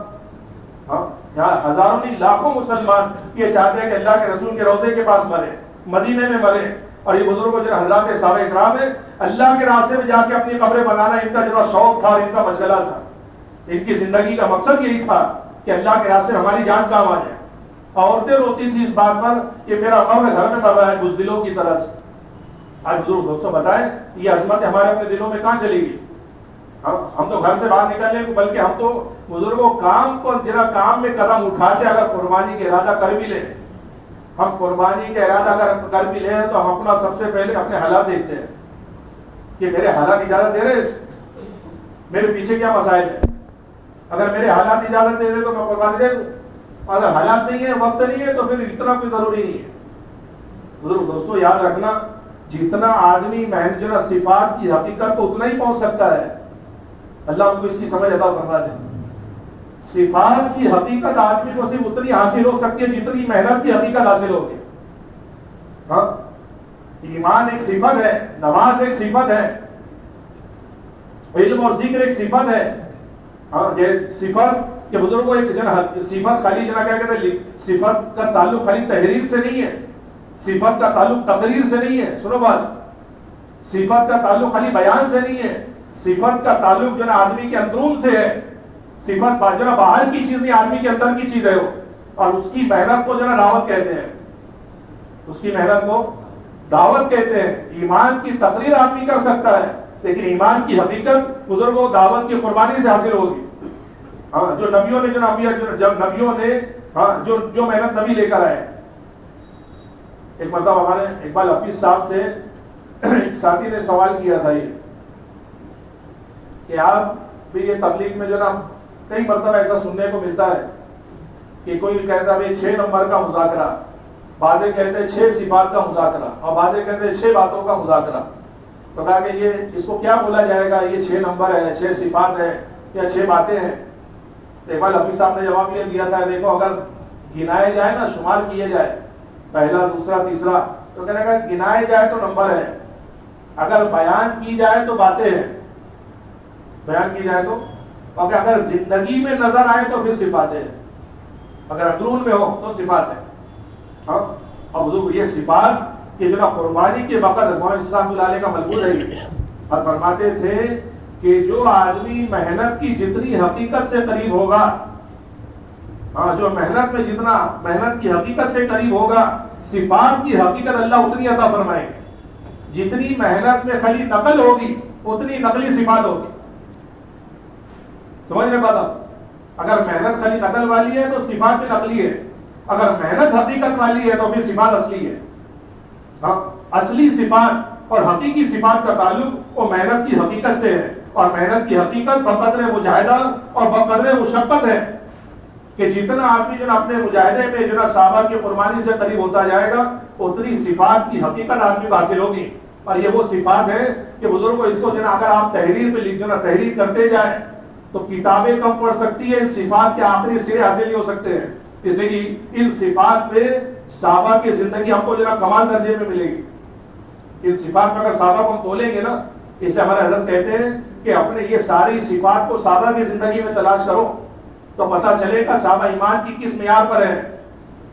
ہاں یہاں ہزاروں نہیں لاکھوں مسلمان یہ چاہتے ہیں کہ اللہ کے رسول کے روضے کے پاس مرے، مدینے میں مرے. اور یہ بزرگوں جو حضرات صحابہ اکرام ہیں، اللہ کے راستے میں جا کے اپنی قبریں بنانا ان کا جو شوق تھا اور ان کا مشغلہ تھا. ان کی زندگی کا مقصد یہی تھا کہ اللہ کے راستے ہماری جان کام آ جائے. عورتیں روتی تھی اس بات پر کہ میرا قبر گھر میں مر رہا ہے بزدلوں کی طرح سے. آج بزرگ دوستوں بتائیں یہ عظمت ہمارے اپنے دلوں میں کہاں چلی گئی؟ ہم تو گھر سے باہر نکل لیں، بلکہ ہم تو بزرگوں کام میں قدم اٹھاتے اگر قربانی کا ارادہ کر بھی لیں، ہم قربانی کا ارادہ اگر کر بھی لیں تو ہم اپنا سب سے پہلے اپنے حالات دیکھتے ہیں کہ میرے حالات اجازت دے رہے ہیں، میرے پیچھے کیا مسائل ہیں. اگر میرے حالات اجازت دے دے تو میں قربانی دے دوں، اگر حالات نہیں ہے، وقت نہیں ہے، تو پھر اتنا کوئی ضروری نہیں ہے. بزرگ دوستوں یاد رکھنا، جتنا آدمی صفات کی حقیقت کو اتنا ہی پہنچ سکتا ہے. اللہ ہم کو اس کی سمجھ عطا فرما دے. صفات کی حقیقت آدمی کو صرف اتنی حاصل ہو سکتی ہے جتنی محنت کی حقیقت حاصل ہوگی. ہاں ایمان ایک صفت ہے، نماز ایک صفت ہے، علم اور ذکر ایک صفت ہے. ہاں یہ صفت کہ بزرگوں ایک صفت خالی کیا کہتے ہیں، صفت کا تعلق خالی تحریر سے نہیں ہے، صفت کا تعلق تقریر سے نہیں ہے. سنو بات، صفت کا تعلق خالی بیان سے نہیں ہے، صفت کا تعلق جو نا آدمی کے اندرون سے ہے. صفت جو نا باہر کی چیز نہیں، آدمی کے اندر کی چیز ہے وہ، اور اس کی محنت کو جو نا دعوت کہتے ہیں، اس کی محنت کو دعوت کہتے ہیں. ایمان کی تقریر آدمی کر سکتا ہے لیکن ایمان کی حقیقت بزرگوں دعوت کی قربانی سے حاصل ہوگی. ہاں جو نبیوں نے جب نبیوں نے ہاں جو محنت نبی لے کر آئے. ایک مرتبہ ہمارے اقبال حفیظ صاحب سے ایک ساتھی نے سوال کیا تھا یہ کہ آپ بھی یہ تبلیغ میں جو نا کئی مرتبہ ایسا سننے کو ملتا ہے کہ کوئی کہتا ہے 6 نمبر کا مذاکرہ، بعضے کہتے ہیں 6 صفات کا مذاکرہ، اور بعضے کہتے ہیں 6 باتوں کا مذاکرہ. تو کہا کہ یہ اس کو کیا بولا جائے گا، یہ 6 نمبر ہے، 6 صفات ہے یا 6 باتیں ہیں؟ اقبال حفیظ صاحب نے جواب یہ دیا تھا، دیکھو اگر گنائے جائے نا، شمار کیے جائے پہلا دوسرا تیسرا، تو کہنے کا گنائے جائے تو نمبر ہے، اگر بیان کی جائے تو باتیں ہیں، بیان کی جائے تو، اور اگر زندگی میں نظر آئے تو پھر صفاتیں ہیں، اگر اندرون میں ہو تو صفات ہے. ہاں اور بزرگ یہ صفات کہ جو نا قربانی کے وقت مولانا صاحب اللہ علیہ کا ملبوس ہے، اور فرماتے تھے کہ جو آدمی محنت کی جتنی حقیقت سے قریب ہوگا، ہاں جو محنت میں جتنا محنت کی حقیقت سے قریب ہوگا، صفات کی حقیقت اللہ اتنی عطا فرمائیں گے. جتنی محنت میں خالی نقل ہوگی اتنی نقلی صفات ہوگی. سمجھ رہے بات آپ؟ اگر محنت خالی نقل والی ہے تو صفات بھی نقلی ہے، اگر محنت حقیقت والی ہے تو پھر صفات اصلی ہے. ہاں اصلی صفات اور حقیقی صفات کا تعلق وہ محنت کی حقیقت سے ہے، اور محنت کی حقیقت بقدر مجاہدہ اور بقدر مشقت ہے کہ جتنا آدمی جو اپنے مجاہدے میں جو صحابہ کی قربانی سے قریب ہوتا جائے گا اتنی صفات کی حقیقت آدمی کو حاصل ہوگی. اور یہ وہ صفات ہے کہ بزرگوں اس کو جو اگر آپ تحریر پہ لکھنا تحریر کرتے جائیں تو کتابیں کم پڑھ سکتی ہے، ان صفات کے آخری سرے حاصل نہیں ہو سکتے ہیں. اس لیے کہ ان صفات پہ صحابہ کی زندگی ہم کو جو کمال درجے میں ملے گی. ان صفات میں اگر صحابہ کو ہم تولیں گے نا، اس لیے ہمارے حضرت کہتے ہیں کہ اپنے یہ ساری صفات کو صحابہ کی زندگی میں تلاش کرو تو پتہ چلے گا صحابہ ایمان کی کس معیار پر ہے،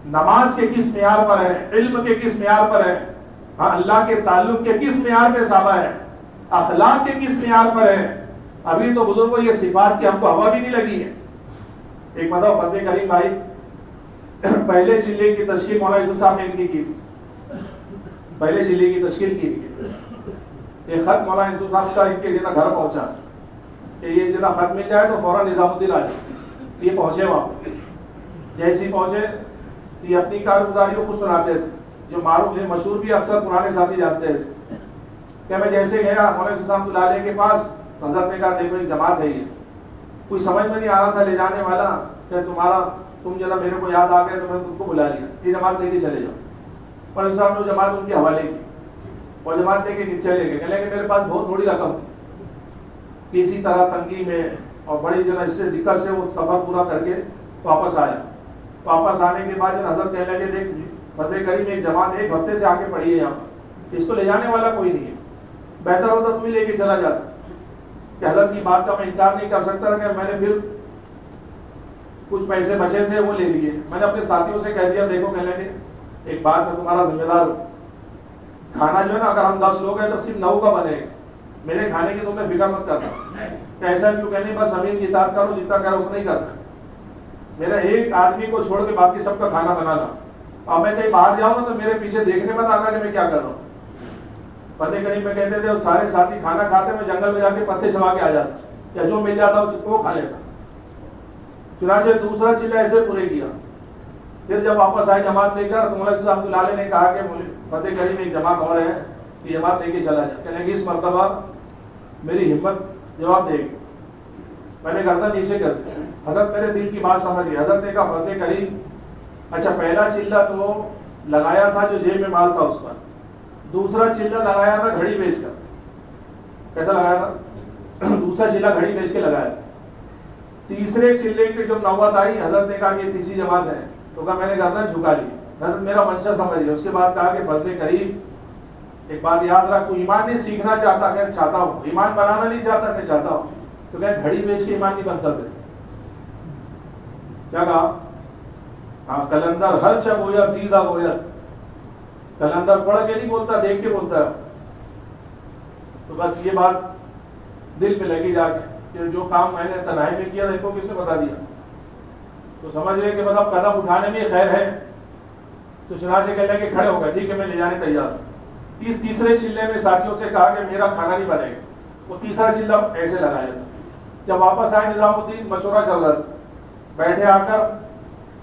نماز کے کس معیار پر ہے، علم کے کس معیار پر ہے، ہاں اللہ کے تعلق کے کس معیار پہ صحابہ ہے، اخلاق کے کس معیار پر ہے. ابھی تو بزرگوں یہ صفات کی ہم کو ہوا بھی نہیں لگی ہے. ایک مرتبہ فتح کریم بھائی پہلے چلے کی تشکیل مولانا یوسف صاحب نے ان کی تھی، پہلے چلے کی تشکیل کی. یہ خط مولانا یوسف صاحب کا ان کے جنا گھر پہنچا کہ یہ جنا خط مل جائے تو فوراً نظام الدین آ جائے. یہ پہنچے وہاں، جیسے ہی پہنچے یہ اپنی کارگزاری کو خود سناتے تھے، جو معروف ہے مشہور بھی اکثر پرانے ساتھی جانتے ہیں. کہ میں جیسے گیا مولانا یوسف صاحب اللہ علیہ کے پاس، حضرت نے کہا دیکھو ایک جماعت ہے، یہ کوئی سمجھ میں نہیں آ رہا تھا لے جانے والا کہ تم جنا میرے کو یاد آ گئے تو میں تم کو بلا لیا، یہ جماعت لے کے چلے جاؤ. مولانا صاحب نے جماعت ان کے حوالے کی، اور جماعت لے کے چلے گئے. کہنے کہ میرے پاس بہت تھوڑی رقم تھی، کسی طرح تنگی میں اور بڑی جو اس سے دقت سے وہ سفر پورا کر کے واپس آیا. واپس آنے کے بعد حضرت کہنے لگے دیکھ فتح کریم ایک جماعت 1 ہفتے سے آ کے پڑی ہے یہاں پر، اس کو لے جانے والا کوئی نہیں ہے، بہتر ہوتا تم ہی لے کے چلا جاتا. کہ حضرت کی بات کا میں انکار نہیں کر سکتا کہ میں نے پھر کچھ پیسے بچے تھے وہ لے لیے. میں نے اپنے ساتھیوں سے کہہ دیا دیکھو کہنے لگے ایک بات میں تمہارا ذمہ دار ہوں، کھانا جو ہے نا اگر ہم 10 لوگ ہیں تو صرف 9 کا بنے گا، میرے کھانے کی تم نے فکر مت کرنا. ایسا کیوں کہنے بس امیر کی اطاعت کرو، جتنا کرو اتنا ہی کرنا، میرا ایک آدمی کو چھوڑ کے باقی سب کا کھانا بنانا. اور میں کہیں باہر جاؤں نا تو میرے پیچھے دیکھنے مت آنا کہ میں کیا کر رہا ہوں. فتح کریم میں کہتے تھے اور سارے ساتھی کھانا کھاتے، میں جنگل میں جا کے پتے چبا کے آ جاتا یا جو مل جاتا وہ کھا لیتا. چنانچہ دوسرا چلہ ایسے پورے کیا. پھر جب واپس آئے جماعت لے کر تو مولانا صاحب اللہ علیہ نے کہا کہ فتح کریم ایک جماعت اور ہے، یہ جماعت لے کے چلا جائے. کہنے کہ اس مرتبہ میری ہمت جواب دے گی. میں نے گردن نیچے کر دی. حضرت میرے دل کی بات سمجھ گئی. حضرت نے کہا فتح کریم اچھا پہلا چلہ تو لگایا تھا جو جیب میں مال تھا اس پر، دوسرا چلہ لگایا تھا گھڑی بیچ کر. کیسا لگایا تھا؟ دوسرا چلہ گھڑی بیچ کے لگایا. تیسرے چلے کی جب نوبت آئی حضرت نے کہا کہ یہ تیسری جماعت ہے تو کہا میں نے گردن جھکا لی. حضرت میرا منشا سمجھ لیا. اس کے بعد کہا کہ فضل کریم ایک بات یاد رکھ, تو ایمان نہیں سیکھنا چاہتا, کہ چاہتا ہوں, ایمان بنانا نہیں چاہتا, کہ چاہتا ہوں. تو کہ گھڑی بیچ کے ایمان نہیں بنتا تھے. کیا کہا؟ ہاں کلندر ہر شب ہو یا دیدہ ہو یا, کلندر پڑھ کے نہیں بولتا, دیکھ کے بولتا ہے. تو بس یہ بات دل پہ لگی جا کے کہ جو کام میں نے تنہائی میں کیا دیکھو کس نے بتا دیا. تو سمجھ رہے کہ مطلب قدم اٹھانے میں خیر ہے. تو چنانچہ کہنے کہ کھڑے ہو گئے, ٹھیک ہے میں لے جانے تیار ہوں. تیسرے چلے میں ساتھیوں سے کہا کہ میرا کھانا نہیں بنے گا. وہ تیسرا چلہ ایسے لگایا تھا. جب واپس آئے نظام الدین مشورہ چل رہا تھا, بیٹھے آ کر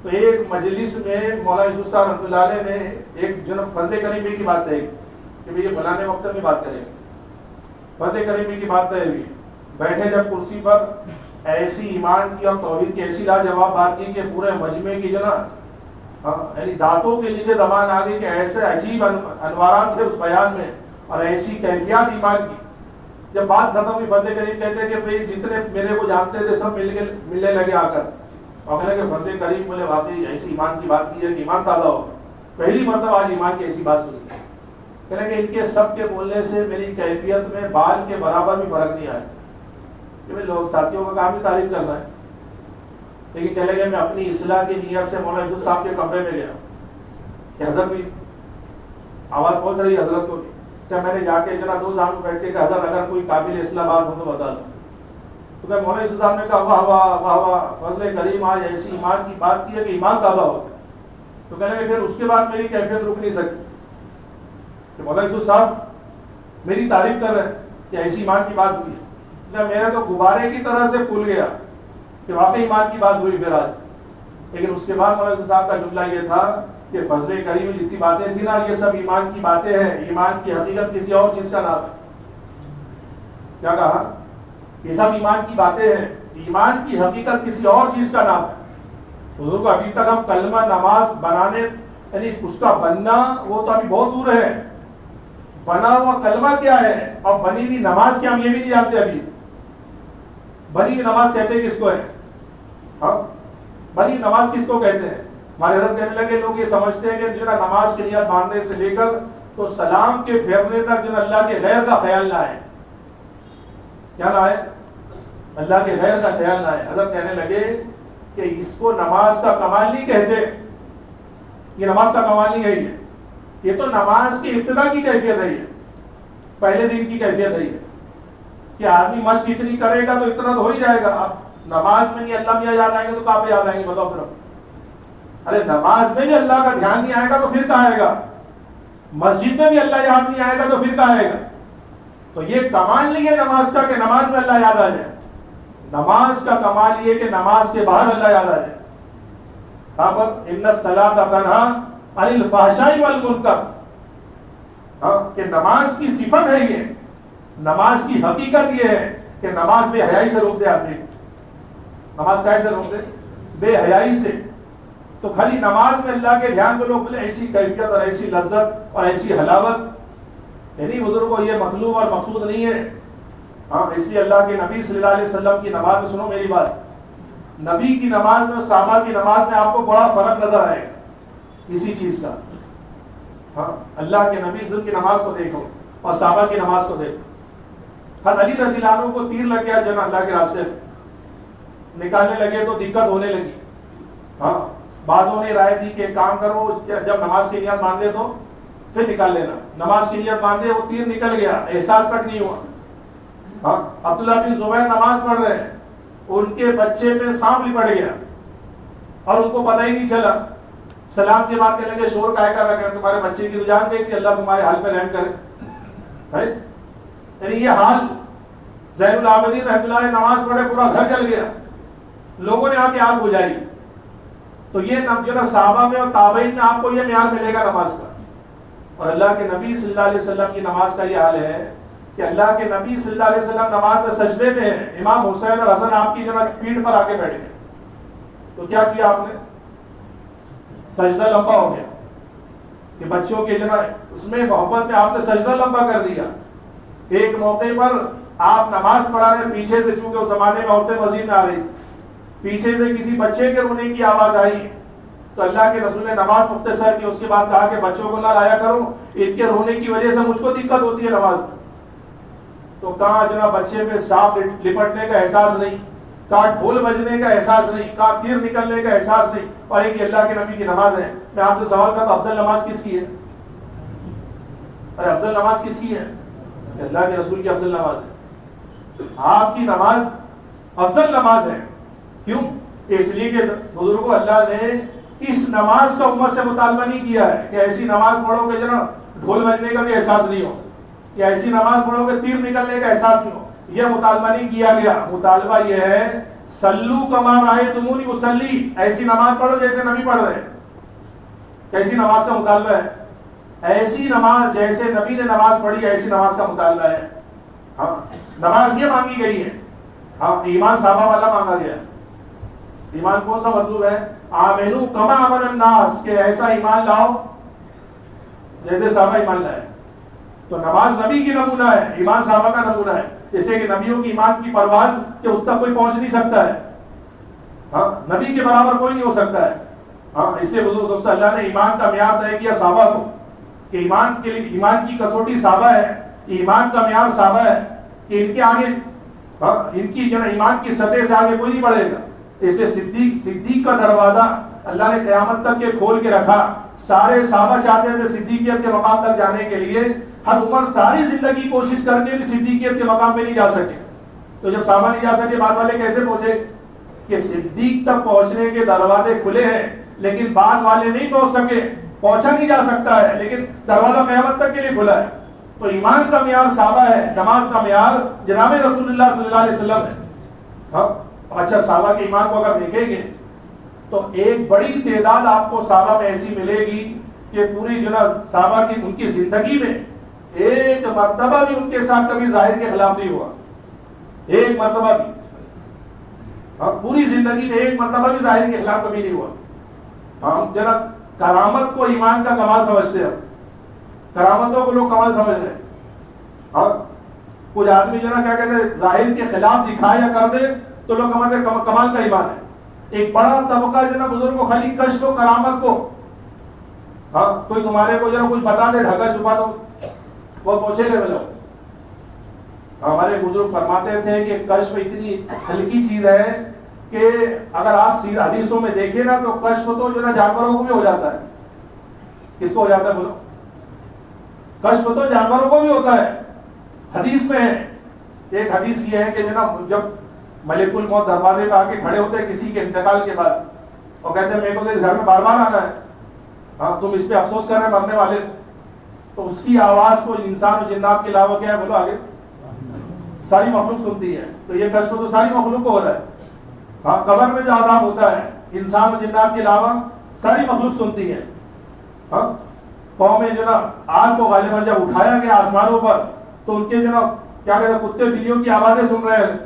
تو ایک مجلس میں مولانا یوسف صاحب رحمۃ اللہ علیہ نے ایک جناب فضل کریم کی بات ہے کہ بھئی یہ فلانے وقت میں بات کریں. فضل کریم کی بات ہے. بیٹھے جب کرسی پر ایسی ایمان کی اور توحید کی ایسی لاجواب بات کی کہ پورے مجمع کی جو نا یعنی دانتوں کے نیچے زبان آ گئی کہ ایسے عجیب انوارات تھے اس بیان میں اور ایسی کیفیات ایمان کی. جب بات ختم ہوئی فضل کریم کہتے ہیں کہ بھئی جتنے میرے کو جانتے تھے سب ملنے لگے آ کر, اور کہنے کہ فضل کریم بولے واقعی ایسی ایمان کی بات کی ہے کہ ایمان تازہ ہو. پہلی مرتبہ آج ایمان کی ایسی بات سنی. کہنے کہ ان کے سب کے بولنے سے میری کیفیت میں بال کے برابر بھی فرق نہیں آیا. کہ لوگ ساتھیوں کا کام ہی تعریف کرنا ہے. لیکن کہنے لگے میں اپنی اصلاح کی نیت سے مولانا یوسف صاحب کے کمرے میں گیا کہ حضرت بھی آواز پہنچ رہی حضرت کو. جب میں نے جا کے جنا دو سامنے بیٹھ کے کہ حضرت اگر کوئی قابل اصلاح بات ہو تو بتا دو. تو میں مولانا یوسف صاحب نے کہا واہ واہ واہ واہ فضل کریم آج ایسی ایمان کی بات کی ہے کہ ایمان تازہ ہوتا ہے. تو کہنے لگے پھر اس کے بعد میری کیفیت رک نہیں سکتی کہ مولانا یوسف صاحب میری تعریف کر رہے ہیں کہ ایسی ایمان کی بات ہوئی ہے. میرا تو غبارے کی طرح سے پھول گیا کہ واقعی ایمان کی بات ہوئی پھر آج. لیکن اس کے بعد مولانا صاحب کا جملہ یہ تھا کہ فضل کریم میں جتنی باتیں تھیں نا یہ سب ایمان کی باتیں ہیں, ایمان کی حقیقت کسی اور چیز کا نام ہے. کیا کہا؟ یہ سب ایمان کی باتیں ہیں, ایمان کی حقیقت کسی اور چیز کا نام ہے. حضور کو ابھی تک ہم کلمہ نماز بنانے یعنی اس کا بننا وہ تو ابھی بہت دور ہے. بنا ہوا کلمہ کیا ہے اور بنی ہوئی نماز کیا ہم یہ بھی نہیں جانتے. ابھی بنی ہوئی نماز کہتے ہیں کس کو ہے؟ ہاں بنی نماز کس کو کہتے ہیں؟ ہمارے حضرت کہنے لگے لوگ یہ سمجھتے ہیں کہ جو نماز کی نیت باندھنے سے لے کر تو سلام کے پھیرنے تک جو اللہ کے غیر کا خیال نہ آئے. کیا نہ آئے؟ اللہ کے غیر کا خیال نہ آئے. حضرت کہنے لگے کہ اس کو نماز کا کمال نہیں کہتے. یہ نماز کا کمال نہیں ہے, یہ تو نماز کی ابتدا کی کیفیت ہے. یہ پہلے دن کی کیفیت ہے کہ آدمی مشق اتنی کرے گا تو اتنا تو ہو ہی جائے گا. اب نماز میں نہیں اللہ میاں یاد آئیں گے تو کہاں پہ یاد آئیں گے بتاؤ پھر؟ ارے نماز میں بھی اللہ کا دھیان نہیں آئے گا تو پھر کہاں آئے گا؟ مسجد میں بھی اللہ یاد نہیں آئے گا تو پھر کہاں آئے گا؟ تو یہ کمال نہیں ہے نماز کا کہ نماز میں اللہ یاد آ جائے. نماز کا کمال یہ کہ نماز کے باہر اللہ یاد آ جائے. کہاں پر؟ ان الصلاۃ تنہی عن الفحشاء والمنکر. کہ نماز کی صفت ہے یہ, نماز کی حقیقت یہ ہے کہ نماز بے حیائی سے روک دے آدمی کو. نماز کیسے روک دے؟ بے حیائی سے. تو خالی نماز میں اللہ کے دھیان کو لوگ بولے ایسی کیفیت اور ایسی لذت اور ایسی حلاوت, یعنی بزرگوں یہ مطلوب اور مقصود نہیں ہے. ہاں اس لیے اللہ کے نبی صلی اللہ علیہ وسلم کی نماز میں, سنو میری بات, نبی کی نماز میں اور صحابہ کی نماز میں آپ کو بڑا فرق نظر آئے گا اسی چیز کا. ہاں اللہ کے نبی کی نماز کو دیکھو اور صحابہ کی نماز کو دیکھو. حضرت علی رضی اللہ عنہ کو تیر لگ گیا جو اللہ کے راستے نکالنے لگے تو دقت ہونے لگی. ہاں بعضوں نے رائے دی کہ کام کرو جب نماز کی نیت باندھے تو پھر نکال لینا. نماز کی نیت باندھے وہ تیر نکل گیا, احساس تک نہیں ہوا. ہاں عبداللہ بن زبیر نماز پڑھ رہے ہیں, ان کے بچے پہ سانپ لپٹ گیا اور ان کو پتہ ہی نہیں چلا. سلام کے بعد کہنے لگے شور کاہے کر رکھا, تمہارے بچے کی تو جان گئی تھی, اللہ تمہارے حال پہ رحم کرے. یعنی یہ حال زین العابدین رحمۃ اللہ علیہ نماز پڑھے پورا گھر جل گیا, لوگوں نے آ کے آگ بجھائی. تو یہ جو نا صحابہ میں اور تابعین میں آپ کو یہ معیار ملے گا نماز کا. اور اللہ کے نبی صلی اللہ علیہ وسلم کی نماز کا یہ حال ہے کہ اللہ کے نبی صلی اللہ علیہ وسلم نماز میں سجدے میں ہیں, امام حسین اور حسن آپ کی جو نا پیٹھ پر آ کے بیٹھے ہیں. تو کیا کیا آپ نے؟ سجدہ لمبا ہو گیا کہ بچوں کے جو نا اس میں محبت میں آپ نے سجدہ لمبا کر دیا. ایک موقع پر آپ نماز پڑھا رہے پیچھے سے, چونکہ اس زمانے میں عورتیں مسجد میں آ رہی تھی, پیچھے سے کسی بچے کے رونے کی آواز آئی تو اللہ کے رسول نے نماز مختصر کی، اس کے بعد کہا کہ بچوں کو نہ لایا کرو، ان کے رونے کی وجہ سے مجھ کو دقت ہوتی ہے نماز میں۔ تو کہاں جو نا بچے پہ سانپ لپٹنے کا احساس نہیں، کہاں ڈھول بجنے کا احساس نہیں، کہاں تیر نکلنے کا احساس نہیں، اور ایک اللہ کے نبی کی نماز ہے۔ میں آپ سے سوال کرتا ہوں، افضل نماز کس کی ہے؟ ارے افضل نماز کس کی ہے؟ اللہ کے رسول کی افضل نماز ہے۔ آپ کی نماز افضل نماز ہے، کیوں؟ اس لیے کہ بزرگوں اللہ نے اس نماز کا امت سے مطالبہ نہیں کیا ہے کہ ایسی نماز پڑھو کہ جو نا ڈھول بجنے کا بھی احساس نہیں ہو، یا ایسی نماز پڑھو کہ تیر نکلنے کا احساس نہیں ہو، یہ مطالبہ نہیں کیا گیا۔ مطالبہ یہ ہے سلو کما رأیتمونی اصلی، ایسی نماز پڑھو جیسے نبی پڑھ رہے ہیں۔ کیسی نماز کا مطالبہ ہے؟ ایسی نماز جیسے نبی نے نماز پڑھی ایسی نماز کا مطالبہ ہے۔ ہاں نماز یہ مانگی گئی ہے، ہاں ایمان صحابہ والا مانگا گیا ہے۔ ایمان کون سا مطلوب ہے؟ آمنو کما آمن الناس، کہ ایسا ایمان لاؤ جیسے صحابہ ایمان لائے۔ تو نماز نبی کی نمونہ ہے، ایمان صحابہ کا نمونہ ہے، جیسے کہ نبیوں کی ایمان کی پرواز کہ اس تک کوئی پہنچ نہیں سکتا ہے، ہاں نبی کے برابر کوئی نہیں ہو سکتا ہے۔ ہاں اس لیے بزرگ دوست اللہ نے ایمان کا معیار طے کیا صحابہ کو، کہ ایمان کے لیے ایمان کی کسوٹی صحابہ ہے، ایمان کا معیار صحابہ ہے، کہ ان کے آگے ان کی جو ایمان کی سطح سے آگے کوئی نہیں بڑھے گا۔ اس لیے صدیق کا دروازہ اللہ نے قیامت تک کے کھول کے رکھا۔ سارے صحابہ چاہتے تھے صدیقیت کے مقام تک جانے کے لیے، ہر عمر ساری زندگی کوشش کر کے بھی صدیقیت کے مقام پہ نہیں جا سکے۔ تو جب صحابہ نہیں جا سکے بعد والے کیسے پہنچے؟ کہ صدیق تک پہنچنے کے دروازے کھلے ہیں لیکن بعد والے نہیں پہنچ سکے، پہنچا نہیں جا سکتا ہے لیکن دروازہ قیامت تک کے لیے کھلا ہے۔ تو ایمان کا معیار صحابہ ہے، نماز کا معیار جناب رسول اللہ صلی اللہ علیہ وسلم ہے۔ ہاں اچھا صحابہ کے ایمان کو اگر دیکھیں گے تو ایک بڑی تعداد آپ کو صحابہ میں ایسی ملے گی کہ پوری جو نا صحابہ کی ان کی زندگی میں ایک مرتبہ بھی ان کے ساتھ کبھی ظاہر کے خلاف نہیں ہوا، ایک مرتبہ بھی، ہاں پوری زندگی میں ایک مرتبہ بھی ظاہر کے خلاف کبھی نہیں ہوا۔ ہم جو نا کرامت کو ایمان کا کمال سمجھتے ہیں، کرامتوں کو لوگ کمال سمجھ رہے ہیں۔ ہاں کچھ آدمی جو نا کیا کہتے ہیں ظاہر کے خلاف دکھائے یا کر دے تو لوگ کمال کا ایمان ہے۔ ایک بڑا طبقہ جو نا بزرگ کو خالی کشف و کرامت کو، ہاں کوئی تمہارے کو جو نا کچھ بتا دے ڈھکا چھپا دو وہ پوچھے لے ملو۔ ہمارے بزرگ فرماتے تھے کہ کشف اتنی ہلکی چیز ہے کہ اگر آپ حدیثوں میں دیکھیں نا تو کشف تو جو نا جانوروں کو بھی ہو جاتا ہے۔ کس کو ہو جاتا ہے بولو؟ کشف تو جانوروں کو بھی ہوتا ہے۔ حدیث میں ہے، ایک حدیث یہ ہے کہ جناب جب ملک الموت دروازے پہ آ کے کھڑے ہوتے ہیں کسی کے انتقال کے بعد اور کہتے ہیں میرے کو تو گھر میں بار بار آنا ہے، ہاں تم اس پہ افسوس کر رہے ہیں مرنے والے، تو اس کی آواز کو انسان و جنات کے علاوہ کیا ہے بولو آگے ساری مخلوق سنتی ہے۔ تو یہ کشف تو ساری مخلوق کو ہو رہا ہے۔ ہاں قبر میں جو عذاب ہوتا ہے انسان و جنات کے علاوہ ساری مخلوق سنتی ہے۔ ہاں قوم جو نا آگ کو غالباً جب اٹھایا گیا آسمانوں پر تو ان کے جو نا کیا کہتے ہیں کتے بلیوں کی آوازیں سن رہے ہیں،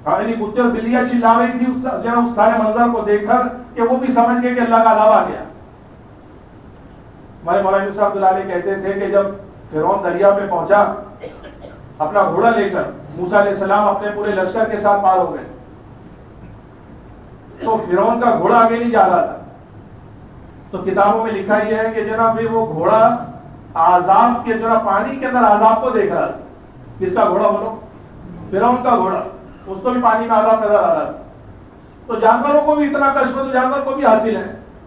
ہاں یعنی کتے اور بلیاں چلا رہی تھی اس جو نا اس سارے منظر کو دیکھ کر کہ وہ بھی سمجھ گئے کہ اللہ کا عذاب آ گیا۔ ہمارے مولانا صاحب عبداللہ علیہ کہتے تھے کہ جب فرعون دریا پہ پہنچا اپنا گھوڑا لے کر، موسیٰ علیہ السلام اپنے پورے لشکر کے ساتھ پار ہو گئے تو فرعون کا گھوڑا آگے نہیں جا رہا تھا۔ تو کتابوں میں لکھا یہ ہے کہ جناب وہ گھوڑا عذاب کے جو نا پانی کے اندر عذاب کو دیکھ رہا تھا۔ کس کا گھوڑا بولو؟ فرعون کا گھوڑا، اس کو بھی پانی میں عذاب نظر آ رہا تھا۔ تو جانوروں کو بھی اتنا کشف تو جانور کو بھی حاصل ہے۔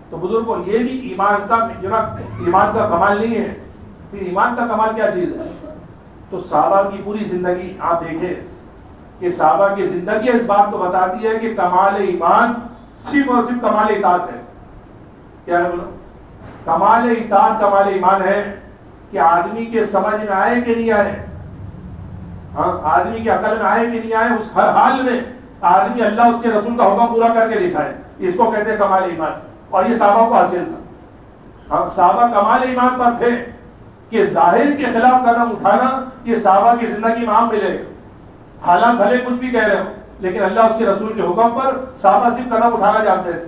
تو بزرگوں یہ بھی ایمان کا جو نا ایمان کا کمال نہیں ہے، پھر ایمان کا کمال کیا چیز ہے؟ تو صحابہ کی پوری زندگی آپ دیکھیں کہ صحابہ کی زندگی اس بات کو بتاتی ہے کہ کمال ایمان صرف اور صرف کمال اطاعت ہے۔ کیا ہے بولو؟ کمال اطاعت کمال ایمان ہے کہ آدمی کے سمجھ میں آئے کہ نہیں آئے، ہاں آدمی کے عقل میں آئے کہ نہیں آئے، اس ہر حال میں آدمی اللہ اس کے رسول کا حکم پورا کر کے دکھائے، اس کو کہتے ہیں کمال ایمان۔ اور یہ صحابہ کو حاصل تھا۔ ہاں صحابہ کمال ایمان پر تھے کہ ظاہر کے خلاف قدم اٹھانا یہ صحابہ کی زندگی میں عام ملے گا، حالات بھلے کچھ بھی کہہ رہے ہو لیکن اللہ اس کے رسول کے حکم پر صحابہ صرف قدم اٹھانا جانتے تھے۔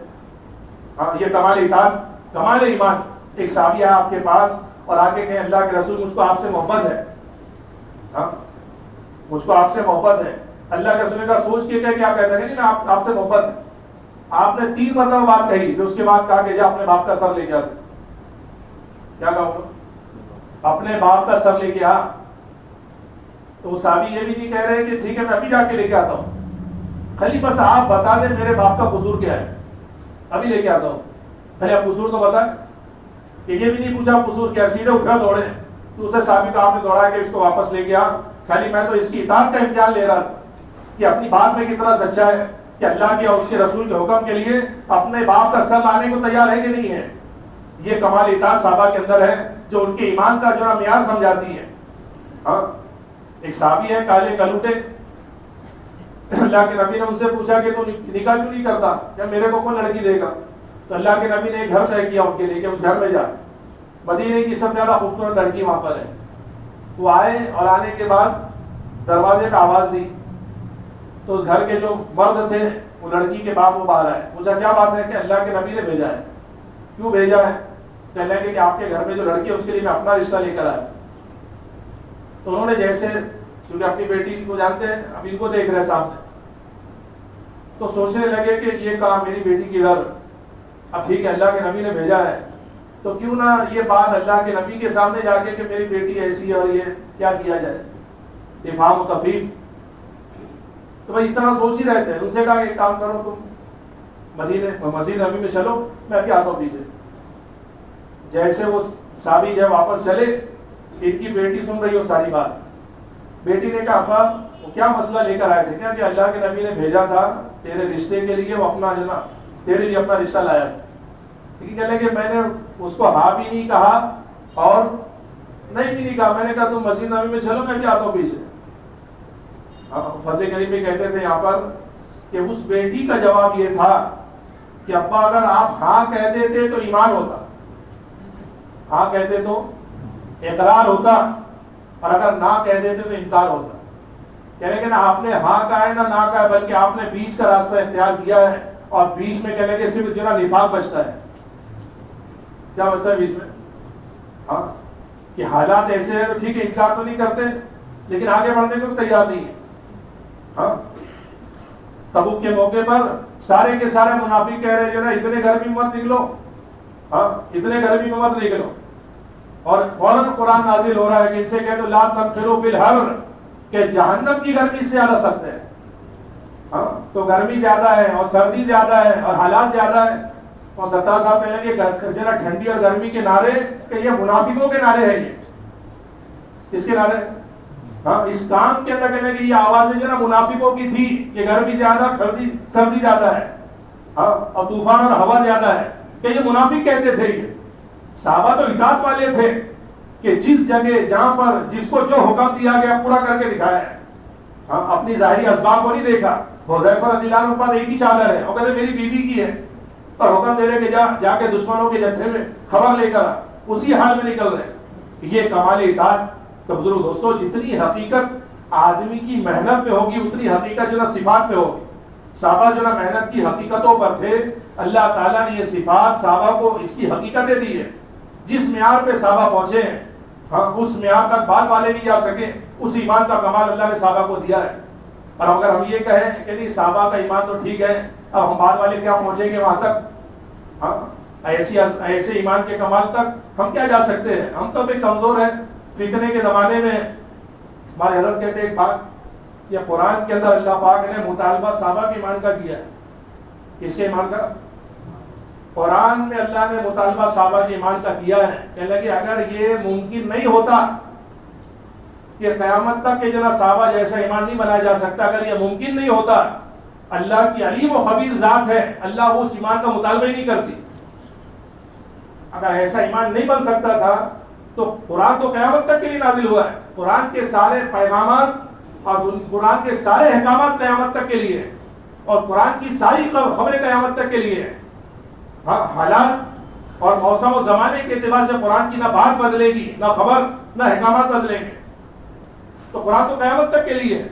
ہاں یہ کمال اطاعت کمال ایمان۔ ایک صحابی ہے آپ کے پاس اور آگے کہیں اللہ کے رسول مجھ کو آپ سے محبت ہے، ہاں مجھ کو آپ سے محبت ہے۔ اللہ کے رسول کا سوچ کے کہ کیا کہتا ہے کہ نہیں میں آپ سے محبت ہے۔ آپ نے 3 مرتبہ بات کہی، پھر اس کے بعد کہا کہ جا اپنے باپ کا سر لے کے آ. کیا کہا ہوگا؟ اپنے باپ کا سر لے کے آ. تو وہ صحابی یہ بھی نہیں کہہ رہے کہ ٹھیک ہے میں ابھی جا کے لے کے آتا ہوں، خالی بس آپ بتا دیں میرے باپ کا قصور کیا ہے، ابھی لے کے آتا ہوں، خالی آپ قصور تو بتائیں. کہ یہ بھی نہیں پوچھا قصور کیا، سیدھے اٹھا دوڑے. دوسرے صحابی کو آپ نے دوڑا کہ اس کو واپس لے کے آ. خالی میں تو اس کی اطاعت کا امتحان لے رہا تھا کہ اپنی بات میں کتنا سچا ہے، کہ اللہ کے اور اس کے رسول کے حکم کے لیے اپنے باپ کا سر لانے کو تیار ہے کہ نہیں ہے. یہ کمال اطاعت صحابہ کے اندر ہے جو ان کے ایمان کا جو معیار سمجھاتی ہے. ہاں ایک صحابی ہے کالے کلوٹے، اللہ کے نبی نے ان سے پوچھا کہ تو نکاح کیوں نہیں کرتا، یا میرے کو کون لڑکی دے گا. تو اللہ کے نبی نے ایک گھر طے کیا ان کے لیے کہ اس گھر میں جا، مدینے کی سب سے زیادہ خوبصورت لڑکی وہاں پر ہے. وہ آئے اور آنے کے بعد دروازے پہ آواز دی تو اس گھر کے جو مرد تھے وہ لڑکی کے باپ وہ باہر آئے. پوچھا کیا بات ہے، کہ اللہ کے نبی نے بھیجا ہے. کیوں بھیجا ہے؟ کہنے لگے کہ آپ کے گھر میں جو لڑکی ہے اس کے لیے میں اپنا رشتہ لے کر آیا. تو انہوں نے جیسے کیونکہ اپنی بیٹی کو جانتے ہیں، اب ان کو دیکھ رہے سامنے، تو سوچنے لگے کہ یہ کہا میری بیٹی کی در، اب ٹھیک ہے اللہ کے نبی نے بھیجا ہے تو کیوں نہ یہ بات اللہ کے نبی کے سامنے جا کے کہ میری بیٹی ایسی ہے اور یہ کیا کیا جائے، افہام و تفہیم. تو بھائی اتنا سوچ ہی رہتے ہیں. ان سے کہا کہ ایک کام کرو تم مسجد نبی میں چلو، میں ابھی آتا ہوں پیچھے. جیسے وہ صحابی جب واپس چلے، ان کی بیٹی سن رہی ہو ساری بات. بیٹی نے کہا ابا وہ کیا مسئلہ لے کر آئے تھے، کیا کہ اللہ کے نبی نے بھیجا تھا تیرے رشتے کے لیے، وہ اپنا جو نا تیرے لیے اپنا رشتہ لایا. لیکن کہنے کہ میں نے اس کو ہاں بھی نہیں کہا اور نہیں بھی نہیں کہا، میں نے کہا تم مسجد نبی میں چلو میں بھی آتا ہوں پیچھے. فضل کریم بھی کہتے تھے یہاں پر کہ اس بیٹی کا جواب یہ تھا کہ ابا اگر آپ ہاں کہہ دیتے تو ایمان ہوتا، ہاں کہتے تو اقرار ہوتا، اور اگر نہ کہہ دیتے تو انکار ہوتا. کہنے کہ نہ آپ نے ہاں کہا ہے نہ کہا ہے، بلکہ آپ نے بیچ کا راستہ اختیار کیا ہے، اور بیچ میں کہنے کہ صرف جو نا نفاق بچتا ہے. کیا بچتا ہے بیچ میں؟ ہاں کہ حالات ایسے ہیں تو ٹھیک ہے انکار تو نہیں کرتے لیکن آگے بڑھنے کو تیار نہیں ہے. ہاں تبوک کے موقع پر سارے کے سارے منافق کہہ رہے جو نا اتنے گرمی میں مت نکلو، ہاں اتنے گرمی میں مت نکلو. اور فوراً قرآن نازل ہو رہا ہے کہ ان سے کہہ دو لا تنفروا فی الحر، کہ جہنم کی گرمی سے زیادہ سخت ہے. ہاں تو گرمی زیادہ ہے اور سردی زیادہ ہے اور حالات زیادہ ہے. اور ستار صاحب کہنے کہ جو نا ٹھنڈی اور گرمی کے نعرے کہ یہ منافقوں کے نعرے ہیں. یہ کس کے نعرے؟ ہاں اس کام کے اندر کہنے کہ یہ آوازیں جو نا منافقوں کی تھی کہ گرمی زیادہ سردی زیادہ ہے، ہاں اور طوفان اور ہوا زیادہ ہے، کہ یہ منافق کہتے تھے. یہ صحابہ تو اطاعت والے تھے کہ جس جگہ جہاں پر جس کو جو حکم دیا گیا پورا کر کے دکھایا ہے. ہاں اپنی ظاہری اسباب کو نہیں دیکھا. حذیفہ رضی اللہ عنہ پر ایک ہی چادر ہے، وہ کہتے میری بیوی کی ہے، اور حکم دے رہے کہ جا کے دشمنوں کے جتھے میں خبر لے کر اسی حال میں نکل رہے. یہ کمال اطاعت. تو بزرگ دوستو جتنی حقیقت آدمی کی محنت میں ہوگی اتنی حقیقت جو نا صفات میں ہوگی. صحابہ جو نا محنت کی حقیقتوں پر تھے، اللہ تعالیٰ نے یہ صفات صحابہ کو اس کی حقیقتیں دی ہے. جس معیار پہ صحابہ پہنچے ہیں، ہاں اس معیار تک بعد والے نہیں جا سکے. اس ایمان کا کمال اللہ نے صحابہ کو دیا ہے. اور اگر ہم یہ کہیں کہ نہیں صحابہ کا ایمان تو ٹھیک ہے، اب ہم بعد والے کیا پہنچیں گے وہاں تک، ہاں ایسے ایمان کے کمال تک ہم کیا جا سکتے ہیں؟ ہم تو بھی کمزور ہیں. فتنے کے زمانے میں ہمارے حضرت کہتے ہیں ایک بات، یہ قرآن کے اندر اللہ پاک نے مطالبہ صحابہ کے ایمان کا کیا ہے. کس کے ایمان کا؟ قرآن میں اللہ نے مطالبہ صحابہ کے ایمان کا کیا ہے. کہنے لگے اگر یہ ممکن نہیں ہوتا کہ قیامت تک کہ جو نا صحابہ جیسا ایمان نہیں بنایا جا سکتا، اگر یہ ممکن نہیں ہوتا، اللہ کی علیم و خبیر ذات ہے، اللہ وہ اس ایمان کا مطالبہ ہی نہیں کرتی. اگر ایسا ایمان نہیں بن سکتا تھا تو قرآن تو قیامت تک کے لیے نازل ہوا ہے. قرآن کے سارے پیغامات اور قرآن کے سارے احکامات قیامت تک کے لیے، اور قرآن کی ساری خبریں قیامت تک کے لیے. حالات اور موسم و زمانے کے اعتبار سے قرآن کی نہ بات بدلے گی، نہ خبر، نہ احکامات بدلیں گے. تو قرآن تو قیامت تک کے لیے ہے.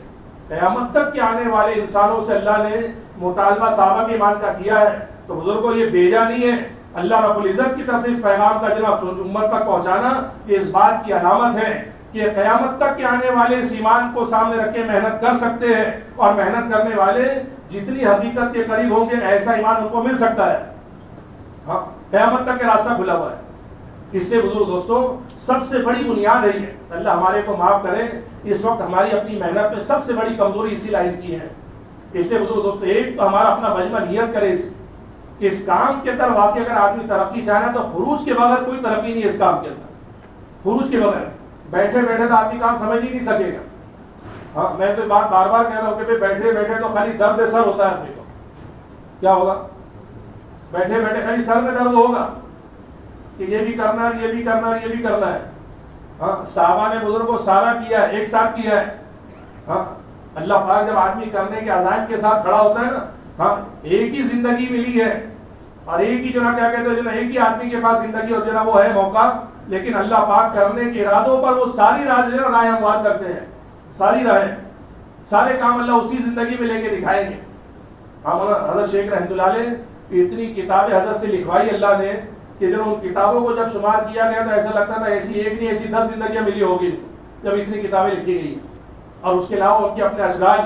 قیامت تک کے آنے والے انسانوں سے اللہ نے مطالبہ صحابہ کے ایمان کا کیا ہے. تو بزرگوں یہ بھیجا نہیں ہے اللہ رب العزت کی طرف سے اس پیغام کا جناب امت تک پہنچانا یہ اس بات کی علامت ہے کہ قیامت تک کے آنے والے اس ایمان کو سامنے رکھ کے محنت کر سکتے ہیں، اور محنت کرنے والے جتنی حقیقت کے قریب ہوں گے ایسا ایمان ان کو مل سکتا ہے. ہاں قیامت تک کے راستہ کھلا ہوا ہے. اس لیے بزرگ دوستوں سب سے بڑی بنیاد ہے یہ، اللہ ہمارے کو معاف کرے، اس وقت ہماری اپنی محنت میں سب سے بڑی کمزوری اسی لائن کی ہے. اس لیے بزرگ دوستوں ایک تو ہمارا اپنا مجمع نیت کرے اس کام کے اندر واقعی اگر آدمی ترقی چاہنا تو خروج کے بغیر کوئی ترقی نہیں ہے اس کام کے اندر. خروج کے بغیر بیٹھے بیٹھے تو آدمی کام سمجھ ہی نہیں سکے گا. ہاں میں تو بات بار بار کہہ رہا ہوں کہ بیٹھے بیٹھے تو خالی درد سر ہوتا ہے آدمی کو. کیا ہوگا؟ بیٹھے بیٹھے خالی سر میں درد ہوگا کہ یہ بھی کرنا ہے، یہ بھی کرنا ہے، یہ بھی کرنا ہے. ہاں صحابہ نے بزرگوں سارا کیا ہے، ایک ساتھ کیا ہے. ہاں اللہ پاک جب آدمی کرنے کے عزائم کے ساتھ کھڑا ہوتا ہے نا، ہاں ایک ہی زندگی ملی ہے اور ایک ہی جو نا کیا کہتے ہیں جو نا ایک ہی آدمی کے پاس زندگی اور جو نا وہ ہے موقع، لیکن اللہ پاک کرنے کے ارادوں پر وہ ساری راہ جو ہے راہ ہموار کرتے ہیں. ساری راہیں سارے کام اللہ اسی زندگی میں لے کے دکھائیں گے. ہاں حضرت شیخ رحمۃ اللہ علیہ اتنی کتابیں حضرت سے لکھوائی اللہ نے کہ جو ان کتابوں کو جب شمار کیا گیا تو ایسا لگتا تھا ایسی ایک نہیں ایسی 10 زندگیاں ملی ہوگی جب اتنی کتابیں لکھی گئی. اور اس کے علاوہ ان کے اپنے اشغال،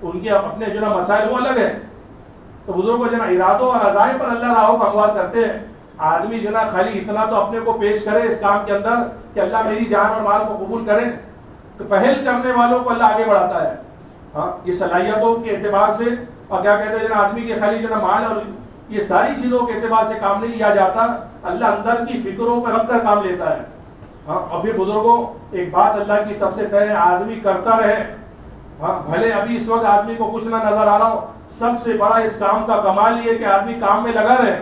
ان کے اپنے جو نا مسائل وہ الگ ہے. تو بزرگوں جو نا ارادوں اور عزائم پر اللہ راہوں کو ہموار کرتے ہیں. آدمی جو نا خالی اتنا تو اپنے کو پیش کرے اس کام کے اندر کہ اللہ میری جان اور مال کو قبول کرے، تو پہل کرنے والوں کو اللہ آگے بڑھاتا ہے. ہاں یہ صلاحیتوں کے اعتبار سے اور کیا کہتے ہیں جو نا آدمی کے خالی جو نا مال اور یہ ساری چیزوں کے اعتبار سے کام نہیں لیا جاتا، اللہ اندر کی فکروں پر رکھ کر کام لیتا ہے. ہاں اور پھر بزرگوں ایک بات اللہ کی طرف سے طے ہے، آدمی کرتا رہے. ہاں بھلے ابھی اس وقت آدمی کو کچھ نہ نظر آ رہا ہو، سب سے بڑا اس کام کا کمال یہ ہے کہ آدمی کام میں لگا رہے.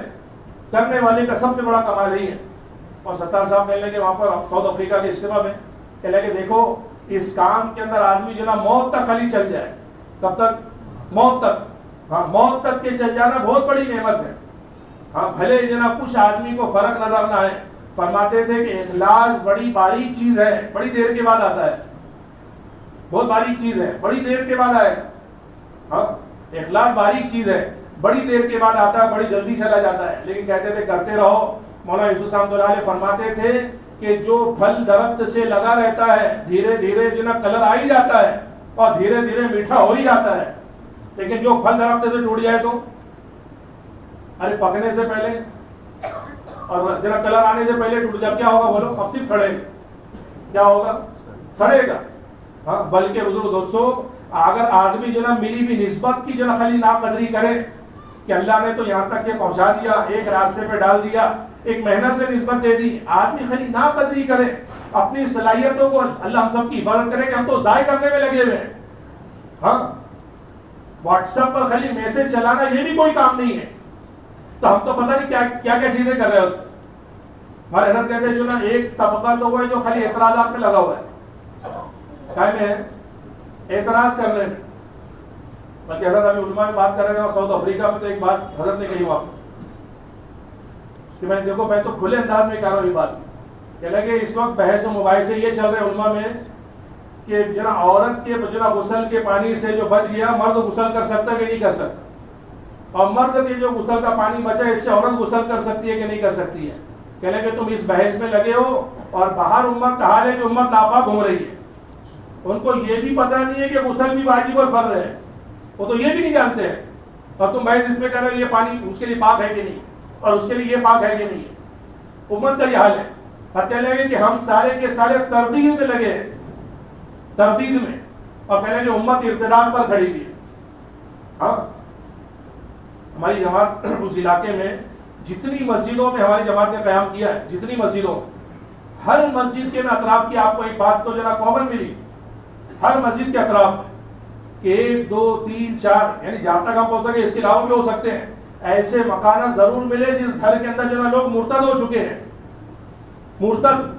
کرنے والے کا سب سے بڑا کمال یہی ہے. اور ستار صاحب کہنے لگے وہاں پر ساؤتھ افریقہ کے اجتماع میں کہنے لگے دیکھو اس کام کے اندر آدمی جو نا موت تک خالی چل جائے. کب تک؟ موت تک. ہاں موت تک کے چل جانا بہت بڑی نعمت ہے. ہاں بھلے جو نا کچھ آدمی کو فرق نظر نہ آئے. فرماتے تھے کہ اخلاص بڑی باریک چیز ہے، بڑی دیر کے بعد آتا ہے. بہت باریک چیز ہے، بڑی دیر کے بعد آئے. ہاں اخلاص باریک چیز ہے، بڑی دیر کے بعد آتا ہے، بڑی جلدی چلا جاتا ہے. لیکن کہتے تھے کرتے رہو. مولانا یوسف صاحب علیہ فرماتے تھے کہ جو پھل درخت سے لگا رہتا ہے دھیرے دھیرے جو نا کلر آ ہی جاتا ہے اور دھیرے دھیرے میٹھا ہو ہی جاتا ہے. لیکن جو پھل درخت سے ٹوٹ جائے تو ارے پکنے سے پہلے اور ذرا کلر آنے سے پہلے ٹوٹ جائے کیا ہوگا بولو؟ اب صرف سڑے گا. کیا ہوگا؟ سڑے گا. ہاں بلکہ بزرگ دوستوں اگر آدمی جو نا ملی بھی نسبت کی جو نا خالی ناقدری کرے کہ اللہ نے تو یہاں تک کے پہنچا دیا، ایک راستے پہ ڈال دیا، ایک محنت سے نسبت دے دی، آدمی خالی ناقدری کرے اپنی صلاحیتوں کو، اللہ ہم سب کی حفاظت کرے کہ ہم تو ضائع کرنے میں لگے ہوئے ہیں. ہاں واٹس ایپ پر خالی میسج چلانا یہ بھی کوئی کام نہیں ہے. تو ہم تو پتہ نہیں کیا کیا چیزیں کر رہے ہیں اس میں. ہمارے حضرت کہتے ہیں جو نا ایک طبقہ تو وہ ہے جو خالی اعتراضات میں لگا ہوا ہے. کیا میں اعتراض کرنے میں. بلکہ حضرت ابھی علماء میں بات کر رہے ہیں اور ساؤتھ افریقہ میں تو ایک بات حضرت نے کہی وہاں کہ میں دیکھو میں تو کھلے انداز میں کہہ رہا ہوں یہ بات کہ لگے اس وقت بحث و مباحثے یہ چل رہے ہیں علماء میں کہ جو نا عورت کے جو نا غسل کے پانی سے جو بچ گیا مرد غسل کر سکتا ہے کہ نہیں کر سکتا، اور مرد کے جو غسل کا پانی بچا اس سے عورت غسل کر سکتی ہے کہ نہیں کر سکتی ہے. کہنے کہ تم اس بحث میں لگے ہو اور باہر امت کا حال ہے کہ امت ناپاک گھوم رہی ہے. ان کو یہ بھی پتہ نہیں ہے کہ غسل بھی واجب اور فرض ہے، وہ تو یہ بھی نہیں جانتے ہیں. اور تم بحث اس میں کہہ رہے ہو یہ پانی اس کے لیے پاک ہے کہ نہیں اور اس کے لیے یہ پاک ہے کہ نہیں. امت کا یہ حال ہے. اور کہنے لگے کہ ہم سارے کے سارے تردید میں لگے ہیں، تردید میں، اور کہنے لگے امت ارتداد پر کھڑی ہوئی ہے. ہاں ہماری جماعت اس علاقے میں جتنی مسجدوں میں ہماری جماعت نے قیام کیا ہے، جتنی مسجدوں ہر مسجد کے میں اطراف کی آپ کو ایک بات تو جناب کامن ملی. ہر مسجد کے اطراف کہ 1 2 3 4 یعنی جہاں تک ہم پہنچ سکے اس کے علاوہ بھی ہو سکتے ہیں ایسے مکانات ضرور ملے جس گھر کے اندر جو نا لوگ مرتد ہو چکے ہیں. مرتد.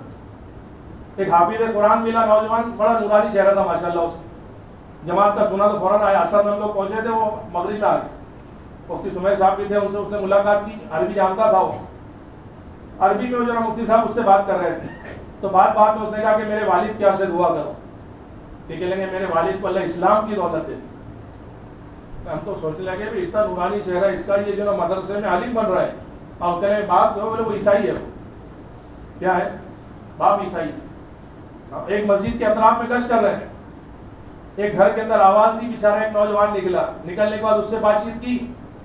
ایک حافظ قرآن ملا نوجوان، بڑا نورانی چہرہ تھا ماشاءاللہ. اس جماعت کا سنا تو فوراً آیا. اثر میں ہم لوگ پہنچے تھے، وہ مغرب میں آ گئے. مفتی سمیع صاحب بھی تھے، ان سے اس نے ملاقات کی. عربی جانتا تھا، وہ عربی میں جو نا مفتی صاحب اس سے بات کر رہے تھے. تو بات میں اس نے کہا کہ میرے والد کیا سے دعا کرو کہ کہیں گے میرے والد کو اللہ اسلام کی دولت دے. ہم تو سوچنے لگے بھی اتنا نورانی چہرہ اس کا، یہ جو نا مدرسے میں عالم بن رہا ہے اور کہے باپ جو بولے وہ عیسائی ہے، کیا ہے باپ عیسائی ہے. ایک مسجد کے اطراف میں گشت کر رہے ہیں، ایک گھر کے اندر آواز دی، بیچارہ ایک نوجوان نکلا، نکلنے کے بعد اس سے بات چیت کی،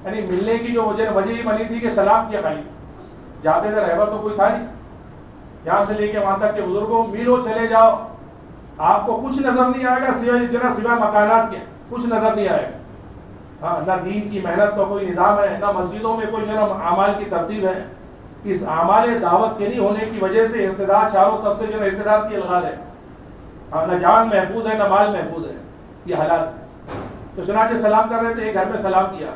یعنی ملنے کی جو وجہ یہ بنی تھی کہ سلام کیا خالی، جاتے تھے رہبر تو کوئی تھا نہیں، یہاں سے لے کے وہاں تک کہ بزرگوں میلوں چلے جاؤ آپ کو کچھ نظر نہیں آئے گا سوائے مکانات کے، کچھ نظر نہیں آئے گا. ہاں، نہ دین کی محنت کا کوئی نظام ہے، نہ مسجدوں میں کوئی اعمال کی ترتیب ہے. اس اعمال دعوت کے نہیں ہونے کی وجہ سے ارتداد چاروں طرف سے جو ارتداد کی الغاز ہے. نہ جان محفوظ ہے نہ مال محفوظ ہے، یہ حالات. تو چنانچہ سلام کر رہے تھے، ایک گھر میں سلام کیا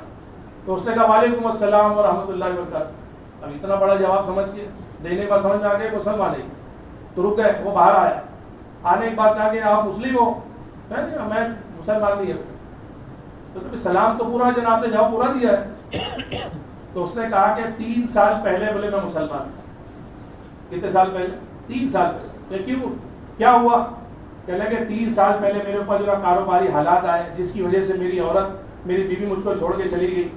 تو اس نے کہا وعلیکم السلام ورحمۃ اللہ وبرکاتہ. اب اتنا بڑا جواب سمجھ کے دینے کا سمجھ میں آ گیا کہ مسلمان نہیں، تو رک گئے. وہ باہر آیا، آنے کے بعد کہا کہ آپ مسلم ہو؟ نہیں میں مسلمان نہیں ہوں. تو سلام تو پورا جناب نے جواب پورا دیا ہے. تو اس نے کہا کہ 3 سال پہلے بولے میں مسلمان ہوں. کتنے سال پہلے؟ 3 سال پہلے. کیوں، کیا ہوا؟ کہنے کہ 3 سال پہلے میرے اوپر جو کاروباری حالات آئے جس کی وجہ سے میری عورت، میری بیوی مجھ کو چھوڑ کے چلی گئی،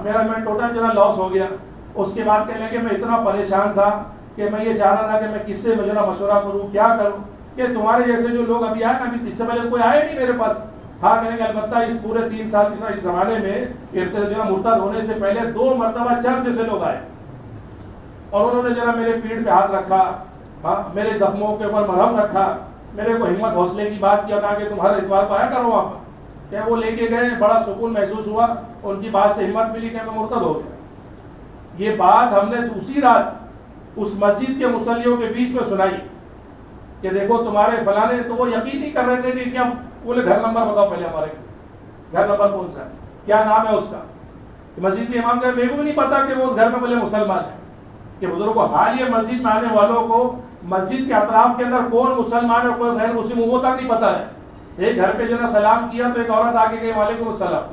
میں ٹوٹل جو لاس ہو گیا. اس کے بعد کہنے کہ میں اتنا پریشان تھا کہ میں یہ چاہ رہا تھا کہ میں کس سے مشورہ کروں، کیا کروں، کہ تمہارے جیسے جو لوگ ابھی آئے نا، ابھی اس سے پہلے کوئی آئے نہیں میرے پاس. ہاں کہنے کہ البتہ اس پورے 3 سال اس زمانے میں مرتد ہونے سے پہلے 2 مرتبہ چرچ سے لوگ آئے اور انہوں نے میرے پیٹھ پہ ہاتھ رکھا، ہاں میرے زخموں کے اوپر مرہم رکھا، میرے کو ہمت حوصلے کی بات کیا، کہا کہ تمہارا اتوار کو آیا کرو وہاں پر. کہ وہ لے کے گئے، بڑا سکون محسوس ہوا، ان کی بات سے ہمت ملی کہ میں مرتد ہو گیا. یہ بات ہم نے دوسری رات اس مسجد کے مصلیوں کے بیچ میں سنائی کہ دیکھو تمہارے فلانے. تو وہ یقین نہیں کر رہے تھے کہ کیا. بولے گھر نمبر بتاؤ پہلے، ہمارے گھر نمبر کون سا ہے، کیا نام ہے اس کا. مسجد کے امام کا میرے کو بھی نہیں پتا کہ وہ اس گھر میں بولے مسلمان ہے. کہ بزرگوں حال یہ مسجد میں آنے والوں کو مسجد کے اطراف کے اندر کون مسلمان اور کوئی غیر مسلم وہ تک نہیں پتا ہے. ایک گھر پہ جو نا سلام کیا تو ایک عورت آگے گئی وعلیکم السلام.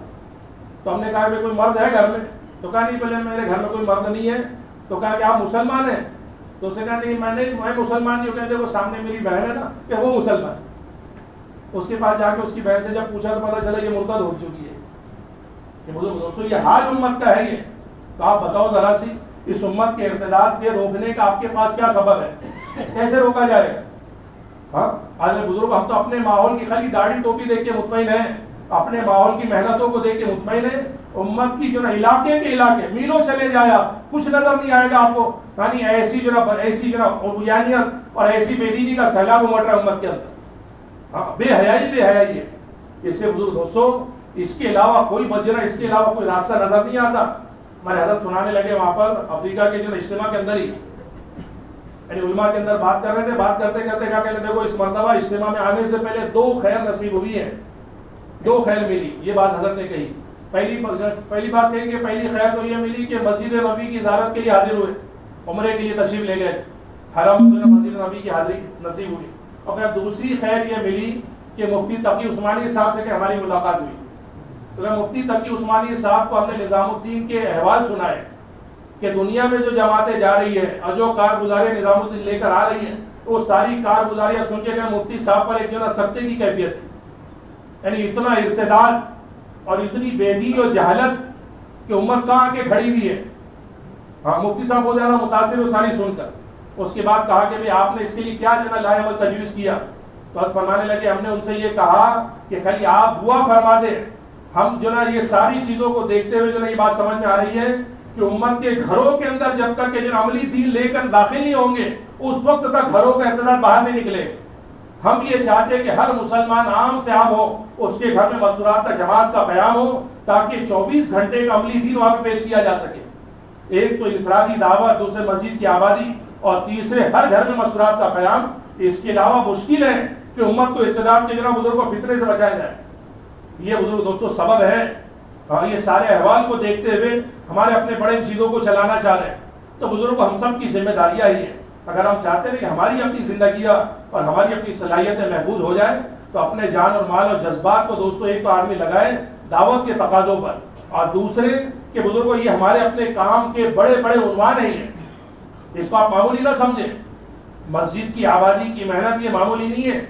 تو ہم نے کہا کہ کوئی مرد ہے گھر میں؟ تو کہا نہیں، پہلے میرے گھر میں کوئی مرد نہیں ہے. تو کہا کہ آپ مسلمان ہیں؟ تو اس نے کہا نہیں میں مسلمان نہیں ہوں. کہتے وہ سامنے میری بہن ہے نا کہ وہ مسلمان. اس کے پاس جا کے اس کی بہن سے جب پوچھا تو پتا چلا یہ مرتد ہو چکی ہے. کہ دوستوں یہ حال امت کا ہے یہ. تو آپ بتاؤ ذرا سی اس امت کے ارتداد کے روکنے کا آپ کے پاس کیا سبب ہے، کیسے روکا جائے گا؟ ہاں آج بزرگ ہم تو اپنے ماحول کی خالی داڑھی ٹوپی دیکھ کے مطمئن ہیں، اپنے ماحول کی محنتوں کو دیکھ کے مطمئن ہیں. امت کی جو نا علاقے کے علاقے میلوں چلے جائے آپ کچھ نظر نہیں آئے گا آپ کو. یعنی ایسی عبودیانیت اور ایسی بے دینی کا سیلاب امٹ رہا ہے امت کے اندر. ہاں بے حیائی ہے. اس کے بزرگ دوستوں اس کے علاوہ کوئی بجنا، اس کے علاوہ کوئی راستہ نظر نہیں آتا. ہمارے حضرت سنانے لگے وہاں پر افریقہ کے جو اجتماع کے اندر ہی، یعنی علماء کے اندر بات کر رہے تھے، بات کرتے کرتے کیا کہتے دیکھو اس مرتبہ اجتماع میں آنے سے پہلے 2 خیر نصیب ہوئی ہے، 2 خیر ملی. یہ بات حضرت نے کہی. پہلی بات کہی کہ پہلی خیر تو یہ ملی کہ مسجد نبی کی زیارت کے لیے حاضر ہوئے، عمرے کے لیے تشریف لے گئے، حرم مسجد نبی کی حاضری نصیب ہوئی. اور پھر دوسری خیر یہ ملی کہ مفتی تقی عثمانی صاحب سے کہ ہماری ملاقات ہوئی. تو مفتی تقی عثمانی صاحب کو ہم نے نظام الدین کے احوال سنائے کہ دنیا میں جو جماعتیں جا رہی ہے اور جو کارگزاری نظام الدین لے کر آ رہی ہیں وہ ساری کارگزاریاں سن کے مفتی صاحب پر ایک جو نا سکتے کی کیفیت تھی. یعنی اتنا ارتداد اور اتنی بے دینی اور جہالت کہ امت کہاں کے کھڑی ہوئی ہے. ہاں مفتی صاحب بہت زیادہ متاثر ہو ساری سن کر. اس کے بعد کہا کہ آپ نے اس کے لیے کیا جو نا لائے عمل تجویز کیا. تو حضرت فرمانے لگے ہم نے ان سے یہ کہا کہ خالی آپ دعا فرما دیں، ہم جو نا یہ ساری چیزوں کو دیکھتے ہوئے جو نا یہ بات سمجھ میں آ رہی ہے کہ امت کے گھروں کے اندر جب تک کہ جو عملی دین لے کر داخل نہیں ہوں گے اس وقت تک گھروں کا ارتداد باہر نہیں نکلے. ہم یہ چاہتے ہیں کہ ہر مسلمان عام سے عام ہو، اس کے گھر میں مسورات کا جماعت کا قیام ہو تاکہ 24 گھنٹے کا عملی دین وہاں پہ پیش کیا جا سکے. ایک تو انفرادی دعوت، دوسرے مسجد کی آبادی، اور تیسرے ہر گھر میں مسورات کا قیام. اس کے علاوہ مشکل ہے کہ امت کو ارتداد کے جناب بزرگوں کو فطرے سے بچایا جائے. یہ بزرگ دوستوں سبب ہے. یہ سارے احوال کو دیکھتے ہوئے ہمارے اپنے بڑے چیزوں کو چلانا چاہ رہے ہیں تو بزرگوں ہم سب کی ذمہ داریاں ہی ہیں. اگر ہم چاہتے ہیں کہ ہماری اپنی زندگیاں اور ہماری اپنی صلاحیتیں محفوظ ہو جائیں تو اپنے جان اور مال اور جذبات کو دوستوں ایک تو آدمی لگائے دعوت کے تقاضوں پر، اور دوسرے کہ بزرگوں یہ ہمارے اپنے کام کے بڑے بڑے عنوان ہیں. اس کو آپ معمولی نہ سمجھیں. مسجد کی آبادی کی محنت یہ معمولی نہیں ہے.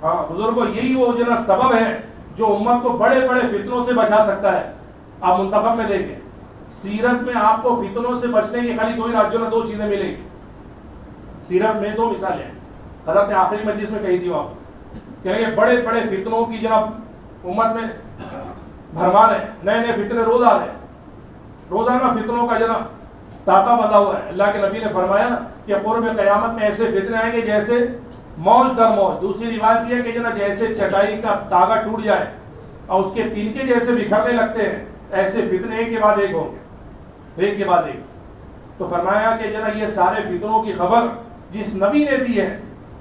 ہاں بزرگوں یہی وہ جو نا سبب ہے جو امت کو بڑے بڑے فتنوں سے بچا سکتا ہے. آپ منتخب میں دیکھیں سیرت میں آپ کو فتنوں سے بچنے کی خالی دو چیزیں ملیں گی. سیرت میں 2 مثالیں ہیں. حضرت نے آخری مجلس میں کہی تھی وہاں کہ یہ بڑے بڑے فتنوں کی جناب امت میں بھرمار ہے. نئے نئے فتنے روز آ رہے ہیں. روزانہ فتنوں کا جناب تاتا بندھا ہوا ہے. اللہ کے نبی نے فرمایا کہ قرب قیامت میں ایسے فتنے آئیں گے جیسے موج در موج. دوسری روایت یہ ہے کہ جناب جیسے چٹائی کا دھاگا ٹوٹ جائے اور اس کے تنکے جیسے بکھرنے لگتے ہیں, ایسے فتنے ایک کے بعد ایک ہوں گے, ایک کے بعد ایک. تو فرمایا کہ جناب یہ سارے فتنوں کی خبر جس نبی نے دی ہے,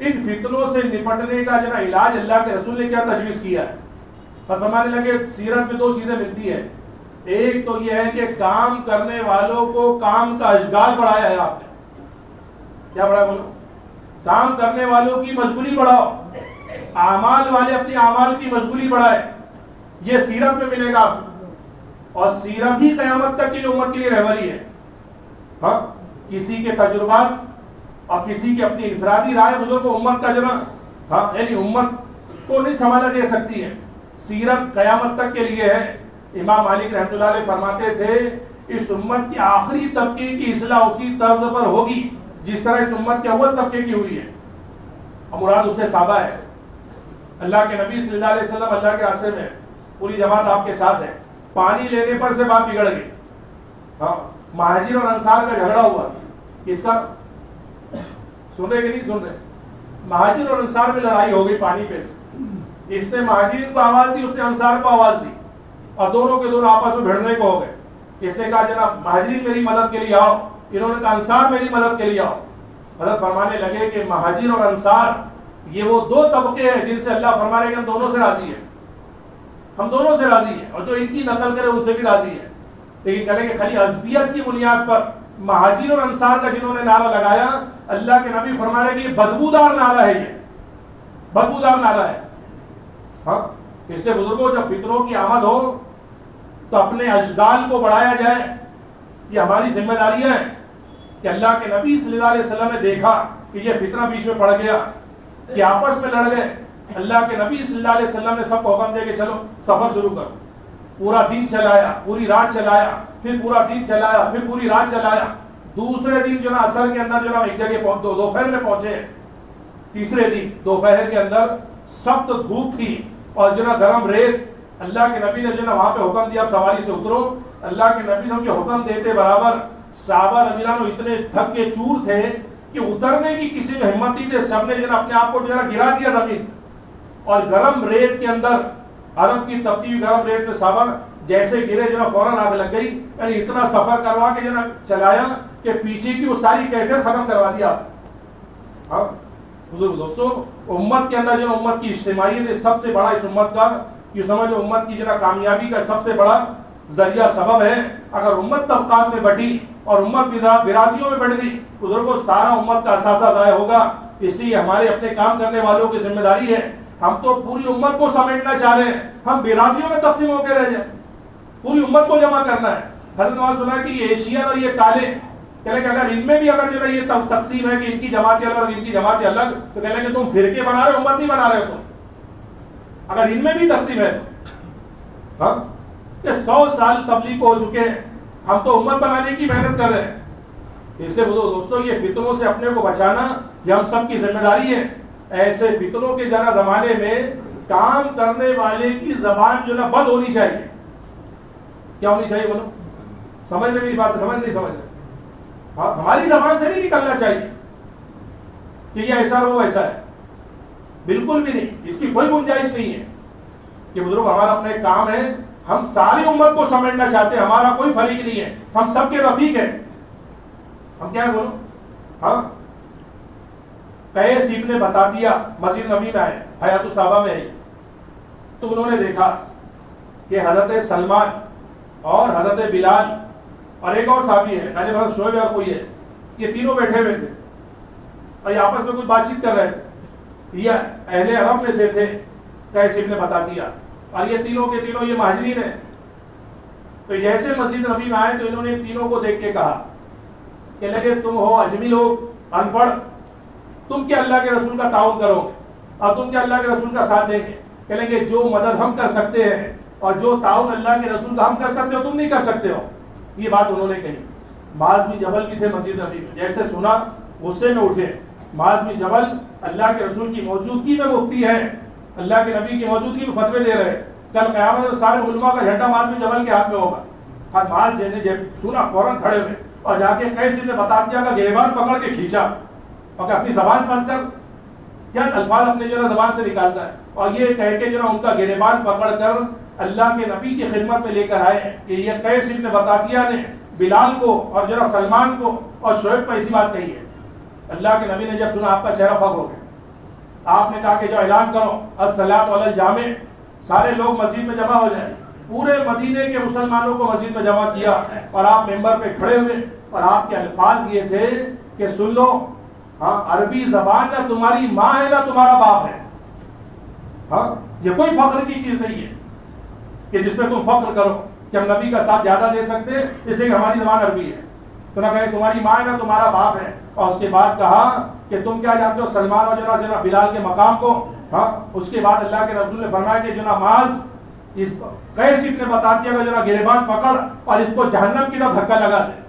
ان فتنوں سے نپٹنے کا جناب علاج اللہ کے رسول نے کیا تجویز کیا ہے. اور فرمانے لگے سیرت میں 2 چیزیں ملتی ہیں. ایک تو یہ ہے کہ کام کرنے والوں کو کام کا اشغال بڑھایا ہے آپ نے. کیا بڑھایا بولو؟ کام کرنے والوں کی مشغولی بڑھاؤ, اعمال والے اپنی اعمال کی مشغولی بڑھائے. یہ سیرت میں ملے گا آپ کو, اور سیرت ہی قیامت تک کی امت کے لیے رہبری ہے. ہاں, کسی کے تجربات اور کسی کی اپنی انفرادی رائے بزرگ امت کا جناب, ہاں یعنی امت کو نہیں سنبھالا دے سکتی ہے. سیرت قیامت تک کے لیے ہے. امام مالک رحمۃ اللہ علیہ فرماتے تھے اس امت کی آخری طبقے کی اصلاح اسی طرز پر ہوگی جس طرح اس امت کے اول طبقے کی ہوئی ہے. اور مراد اسے صحابہ ہے. اللہ کے نبی صلی اللہ علیہ وسلم اللہ کے راستے میں, پوری جماعت آپ کے ساتھ ہے. پانی لینے پر سے بات بگڑ گئی. ہاں, مہاجر اور انصار کا جھگڑا ہوا. کس کا؟ سن رہے کہ نہیں سن رہے؟ مہاجر اور انصار میں لڑائی ہو گئی پانی پہ سے. اس نے مہاجرین کو آواز دی, اس نے انصار کو آواز دی, اور دونوں کے دونوں آپس میں بھیڑنے کو ہو گئے. اس نے کہا جناب مہاجرین میری مدد کے لیے آؤ, انہوں نے کہا انصار میری مدد کے لیے آؤ. حضرت فرمانے لگے کہ مہاجر اور انصار یہ وہ 2 طبقے ہیں جن سے اللہ فرما رہے ہیں کہ ہم دونوں سے راضی ہیں, ہم دونوں سے راضی ہیں, اور جو ان کی نقل کرے ان سے بھی راضی ہے. لیکن کہنے کہ خالی عصبیت کی بنیاد پر مہاجر اور انصار کا جنہوں نے نعرہ لگایا, اللہ کے نبی فرما رہے کہ یہ بدبودار نعرہ ہے, یہ بدبودار نعرہ ہے. ہاں, اس لیے بزرگوں جب فتنوں کی آمد ہو تو اپنے اشغال کو بڑھایا جائے. یہ ہماری ذمہ داریاں ہیں کہ اللہ کے نبی صلی اللہ علیہ وسلم نے دیکھا کہ یہ فتنہ بیچ میں پڑ گیا کہ آپس میں لڑ گئے. اللہ کے نبی صلی اللہ علیہ وسلم نے سب کو حکم دیا کہ چلو سفر شروع کرو. پورا دن چلایا, پوری رات چلایا, پھر پورا دن چلایا, پھر پوری رات چلایا. دوسرے دن جو نا عصر کے اندر جو نا ایک جگہ دوپہر میں پہنچے. تیسرے دن دوپہر کے اندر سخت دھوپ تھی اور جو نا گرم ریت. اللہ کے نبی نے جو نا وہاں پہ حکم دیا سواری سے اترو. اللہ کے نبی نے حکم دیتے برابر صحابہ رضی اللہ عنہ اتنے تھک کے چور تھے کہ اترنے کی کسی میں ہمت نہیں تھی. سب نے جو نا اپنے آپ کو جو نا گرا دیا زمین, اور گرم ریت کے اندر عرب کی تپتی ہوئی گرم ریت میں صحابہ جیسے گرے جو نا فوراً آگ لگ گئی. یعنی اتنا سفر کروا کے جو نا چلایا کہ پیچھے کی وہ ساری کیفیت ختم کروا دیا. ہاں بزرگ دوستو, امت کے اندر جو امت کی اجتماعیت سب سے بڑا اس امت کا یہ سمجھو امت کی جو نا کامیابی کا سب سے بڑا ذریعہ سبب ہے. اگر امت طبقات میں بٹی اور امت برادریوں میں بٹ گئی, بزرگوں سارا امت کا اثاثہ ضائع ہوگا. اس لیے ہمارے اپنے کام کرنے والوں کی ذمہ داری ہے. ہم تو پوری امت کو سمیٹنا چاہ رہے ہیں, ہم برادریوں میں تقسیم ہو کے رہ جائیں. پوری امت کو جمع کرنا ہے. حضرت نے سنا کہ یہ ایشین اور یہ کالے, کہنے کہ اگر ان میں بھی اگر جو ہے یہ تقسیم ہے کہ ان کی جماعتیں الگ اور ان کی جماعتیں الگ, تو کہنے کہ تم فرقے بنا رہے ہو, امت نہیں بنا رہے ہو. تم اگر ان میں بھی تقسیم ہے تو ہاں کہ 100 سال تبلیغ ہو چکے ہیں, ہم تو امت بنانے کی محنت کر رہے ہیں. اس سے دوستوں یہ فتنوں سے اپنے کو بچانا یہ ہم سب کی ذمہ داری ہے. ایسے فتنوں کے جانا زمانے میں کام کرنے والے کی زبان جو نا بند ہونی چاہیے. کیا ہونی چاہیے بولو؟ سمجھ رہے میری بات؟ سمجھ نہیں سمجھ رہے؟ ہاں, ہماری زبان سے نہیں نکلنا چاہیے کہ یہ ایسا ہو ایسا ہے, بالکل بھی نہیں. اس کی کوئی گنجائش نہیں ہے کہ بزرگ ہمارا اپنا ایک کام ہے, ہم ساری امت کو سمیٹنا چاہتے ہیں, ہمارا کوئی فریق نہیں ہے, ہم سب کے رفیق ہیں. ہم کیا ہے بولو؟ ہاں, قیس ابن بتا دیا مسجد نبی میں آئے, حیات الصحابہ میں آئی, تو انہوں نے دیکھا کہ حضرت سلمان اور حضرت بلال اور ایک اور صحابی ہے حضرت شعیب اور کوئی ہے, یہ تینوں بیٹھے ہوئے تھے اور یہ آپس میں کچھ بات چیت کر رہے تھے. یہ اہل عرب میں سے تھے قیس ابن بتا دیا, اور یہ تینوں کے تینوں یہ مہاجرین ہیں. تو جیسے مسجد نبی میں آئے تو انہوں نے تینوں کو دیکھ کے کہا کہ لگے تم ہو اجمی لوگ, ان پڑھ, تم کیا اللہ کے رسول کا تعاون کرو گے اور تم کیا اللہ کے رسول کا ساتھ دیں گے؟ کہ لیں گے جو مدد ہم کر سکتے ہیں اور جو تعاون اللہ کے رسول کا ہم کر سکتے ہو تم نہیں کر سکتے ہو. یہ بات انہوں نے کہی. معاذ بن جبل بھی تھے مسجد نبی میں, جیسے سنا غصے میں اٹھے. معاذ بن جبل اللہ کے رسول کی موجودگی میں مفتی ہے, اللہ کے نبی کی موجودگی میں فتوے دے رہے. کل قیامت میں سارے علماء کا جھنڈا معاذ بن جبل کے ہاتھ میں ہوگا. اور معاذ نے جب سنا فوراً کھڑے ہوئے اور جا کے کیسے نے بتا دیا کا گریبان پکڑ کے کھینچا, اور اپنی زبان بند کر کیا الفاظ اپنے جو زبان سے نکالتا ہے, اور یہ کہہ کے جو ان کا گریبان پکڑ کر اللہ کے نبی کی خدمت میں لے کر آئے کہ یہ قیس ابن بطاطیہ نے بلال کو اور جو سلمان کو اور شعیب کو ایسی بات کہی ہے. اللہ کے نبی نے جب سنا آپ کا چہرہ پھک ہو گیا. آپ نے کہا کہ جو اعلان کرو الصلاۃ علی الجامع, سارے لوگ مسجد میں جمع ہو جائیں. پورے مدینے کے مسلمانوں کو مسجد میں جمع کیا اور آپ ممبر پہ کھڑے ہوئے, اور آپ کے الفاظ یہ تھے کہ سن لو, ہاں عربی زبان نہ تمہاری ماں ہے نہ تمہارا باپ ہے. ہاں یہ کوئی فخر کی چیز نہیں ہے کہ جس میں تم فخر کرو کہ ہم نبی کا ساتھ زیادہ دے سکتے ہیں اس لیے کہ ہماری زبان عربی ہے. تو نہ کہے تمہاری ماں ہے نہ تمہارا باپ ہے. اور اس کے بعد کہا کہ تم کیا جانتے ہو سلمان اور جناب بلال کے مقام کو. ہاں اس کے بعد اللہ کے رسول نے فرمایا کہ جناب معاذ اس قیس ابن بطاطیہ کا جناب گریبان پکڑ اور اس کو جہنم کی طرف دھکا لگا دے.